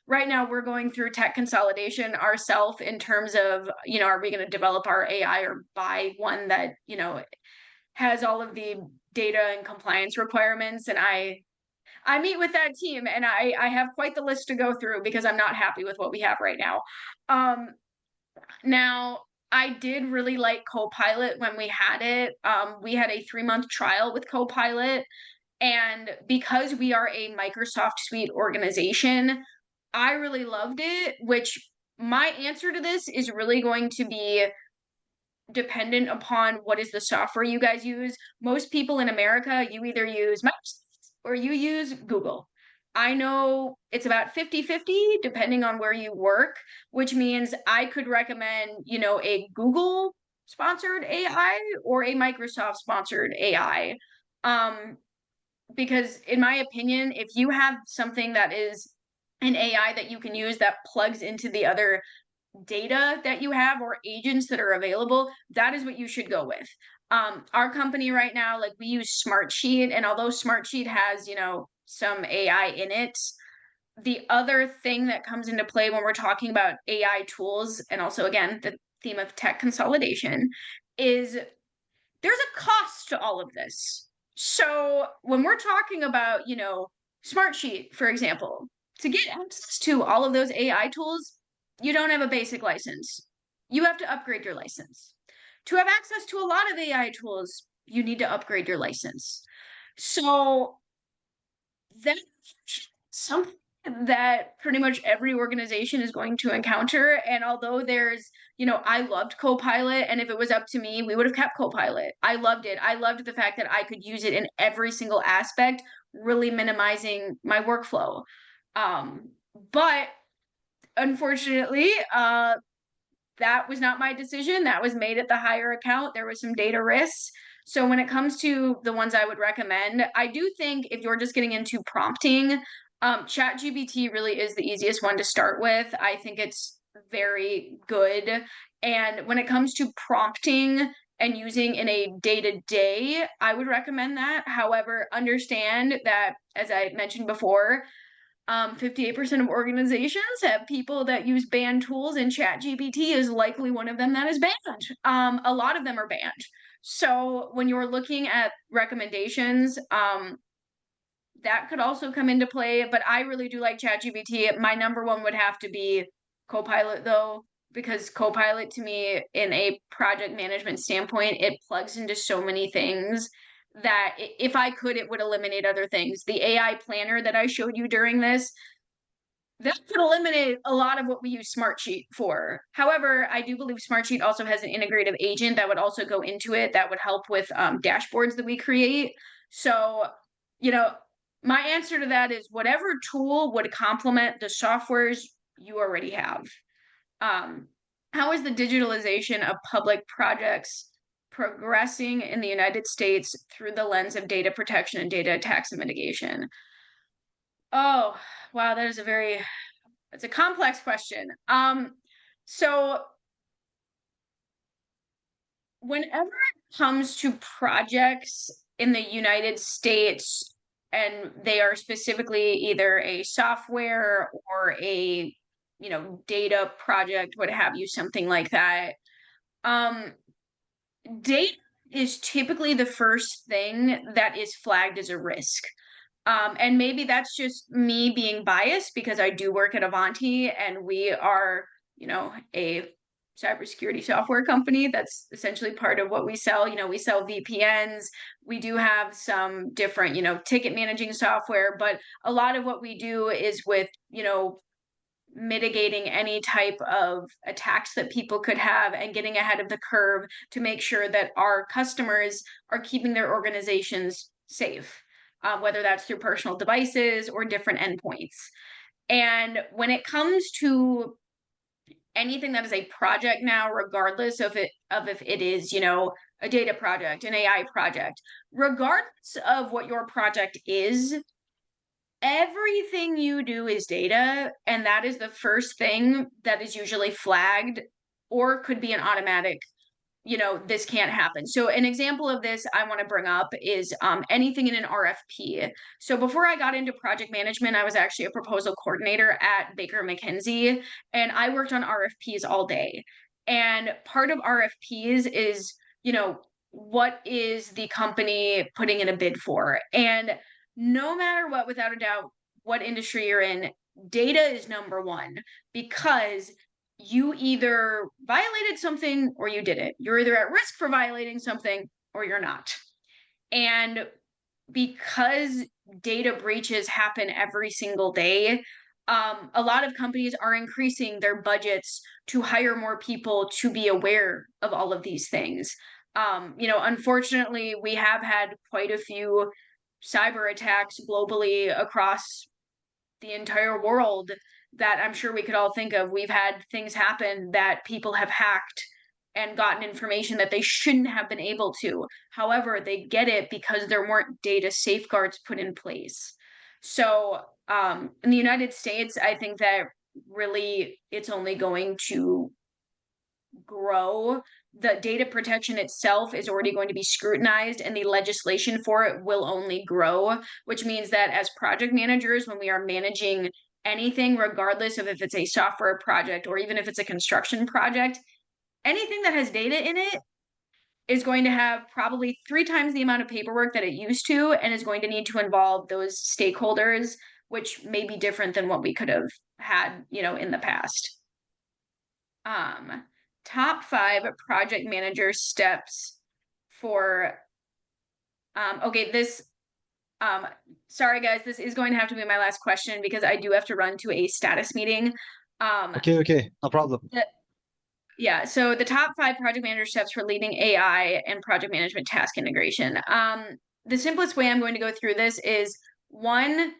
right now we're going through tech consolidation ourselves in terms of, are we going to develop our AI or buy one that, has all of the data and compliance requirements. And I meet with that team and I have quite the list to go through because I'm not happy with what we have right now. Now I did really like Copilot when we had it. We had a 3-month trial with Copilot, and because we are a Microsoft Suite organization, I really loved it, which my answer to this is really going to be dependent upon what is the software you guys use. Most people in America, you either use Microsoft or you use Google. I know it's about 50-50 depending on where you work, which means I could recommend, a Google sponsored AI or a Microsoft sponsored AI. Because in my opinion, if you have something that is an AI that you can use that plugs into the other data that you have or agents that are available, that is what you should go with. Our company right now, like we use Smartsheet, and although Smartsheet has, some AI in it, the other thing that comes into play when we're talking about AI tools, and also again, the theme of tech consolidation, is there's a cost to all of this. So when we're talking about, Smartsheet, for example, to get access to all of those AI tools, you don't have a basic license. You have to upgrade your license. To have access to a lot of AI tools, you need to upgrade your license. So that's something that pretty much every organization is going to encounter. And although I loved Copilot, and if it was up to me, we would have kept Copilot. I loved it. I loved the fact that I could use it in every single aspect, really minimizing my workflow. But unfortunately, that was not my decision. That was made at the higher account. There was some data risks. So when it comes to the ones I would recommend, I do think if you're just getting into prompting, ChatGPT really is the easiest one to start with. I think it's very good. And when it comes to prompting and using in a day-to-day, I would recommend that. However, understand that, as I mentioned before, 58% of organizations have people that use banned tools, and ChatGPT is likely one of them that is banned. A lot of them are banned. So when you're looking at recommendations, that could also come into play. But I really do like ChatGPT. My number one would have to be Copilot, though, because Copilot to me, in a project management standpoint, it plugs into so many things that if I could, it would eliminate other things. The AI planner that I showed you during this, that could eliminate a lot of what we use Smartsheet for. However, I do believe Smartsheet also has an integrative agent that would also go into it that would help with dashboards that we create. So, you know, my answer to that is whatever tool would complement the softwares you already have. How is the digitalization of public projects progressing in the United States through the lens of data protection and data attacks and mitigation? Oh, wow, that is it's a complex question. So whenever it comes to projects in the United States, and they are specifically either a software or a, data project, what have you, something like that, um, data is typically the first thing that is flagged as a risk. And maybe that's just me being biased because I do work at Ivanti and we are, a cybersecurity software company. That's essentially part of what we sell. We sell VPNs. We do have some different, ticket managing software, but a lot of what we do is with, mitigating any type of attacks that people could have and getting ahead of the curve to make sure that our customers are keeping their organizations safe. whether that's through personal devices or different endpoints. And when it comes to anything that is a project now, regardless of if it is, a data project, an AI project, regardless of what your project is, everything you do is data, and that is the first thing that is usually flagged or could be an automatic, this can't happen. So an example of this I want to bring up is anything in an RFP. So before I got into project management, I was actually a proposal coordinator at Baker McKenzie, and I worked on RFPs all day. And part of RFPs is, what is the company putting in a bid for? And no matter what, without a doubt, what industry you're in, data is number one, because you either violated something or you didn't. You're either at risk for violating something or you're not. And because data breaches happen every single day, a lot of companies are increasing their budgets to hire more people to be aware of all of these things. Unfortunately, we have had quite a few cyber attacks globally across the entire world that I'm sure we could all think of. We've had things happen that people have hacked and gotten information that they shouldn't have been able to. However, they get it because there weren't data safeguards put in place. So in the United States, I think that really it's only going to grow. The data protection itself is already going to be scrutinized, and the legislation for it will only grow, which means that as project managers, when we are managing anything, regardless of if it's a software project or even if it's a construction project, anything that has data in it is going to have probably 3 times the amount of paperwork that it used to, and is going to need to involve those stakeholders, which may be different than what we could have had, in the past. Top 5 project manager steps for, okay, sorry guys, this is going to have to be my last question because I do have to run to a status meeting. Okay, no problem. Yeah, so the top 5 project manager steps for leading AI and project management task integration. The simplest way I'm going to go through this is 1,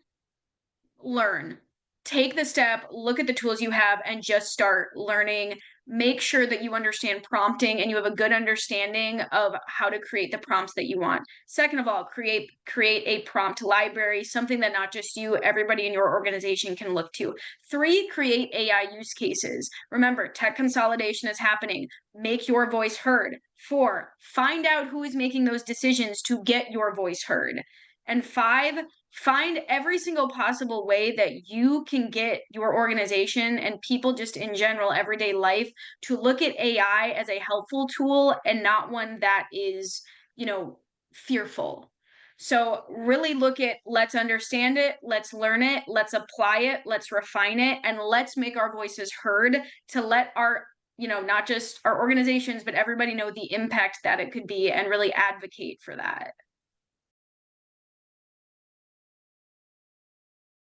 learn. Take the step, look at the tools you have, and just start learning. Make sure that you understand prompting and you have a good understanding of how to create the prompts that you want. Second of all, create a prompt library, something that not just you, everybody in your organization can look to. 3, create AI use cases. Remember, tech consolidation is happening. Make your voice heard. 4, find out who is making those decisions to get your voice heard. And 5, find every single possible way that you can get your organization and people just in general, everyday life, to look at AI as a helpful tool and not one that is, fearful. So really look at, let's understand it, let's learn it, let's apply it, let's refine it, and let's make our voices heard to let our, not just our organizations, but everybody know the impact that it could be and really advocate for that.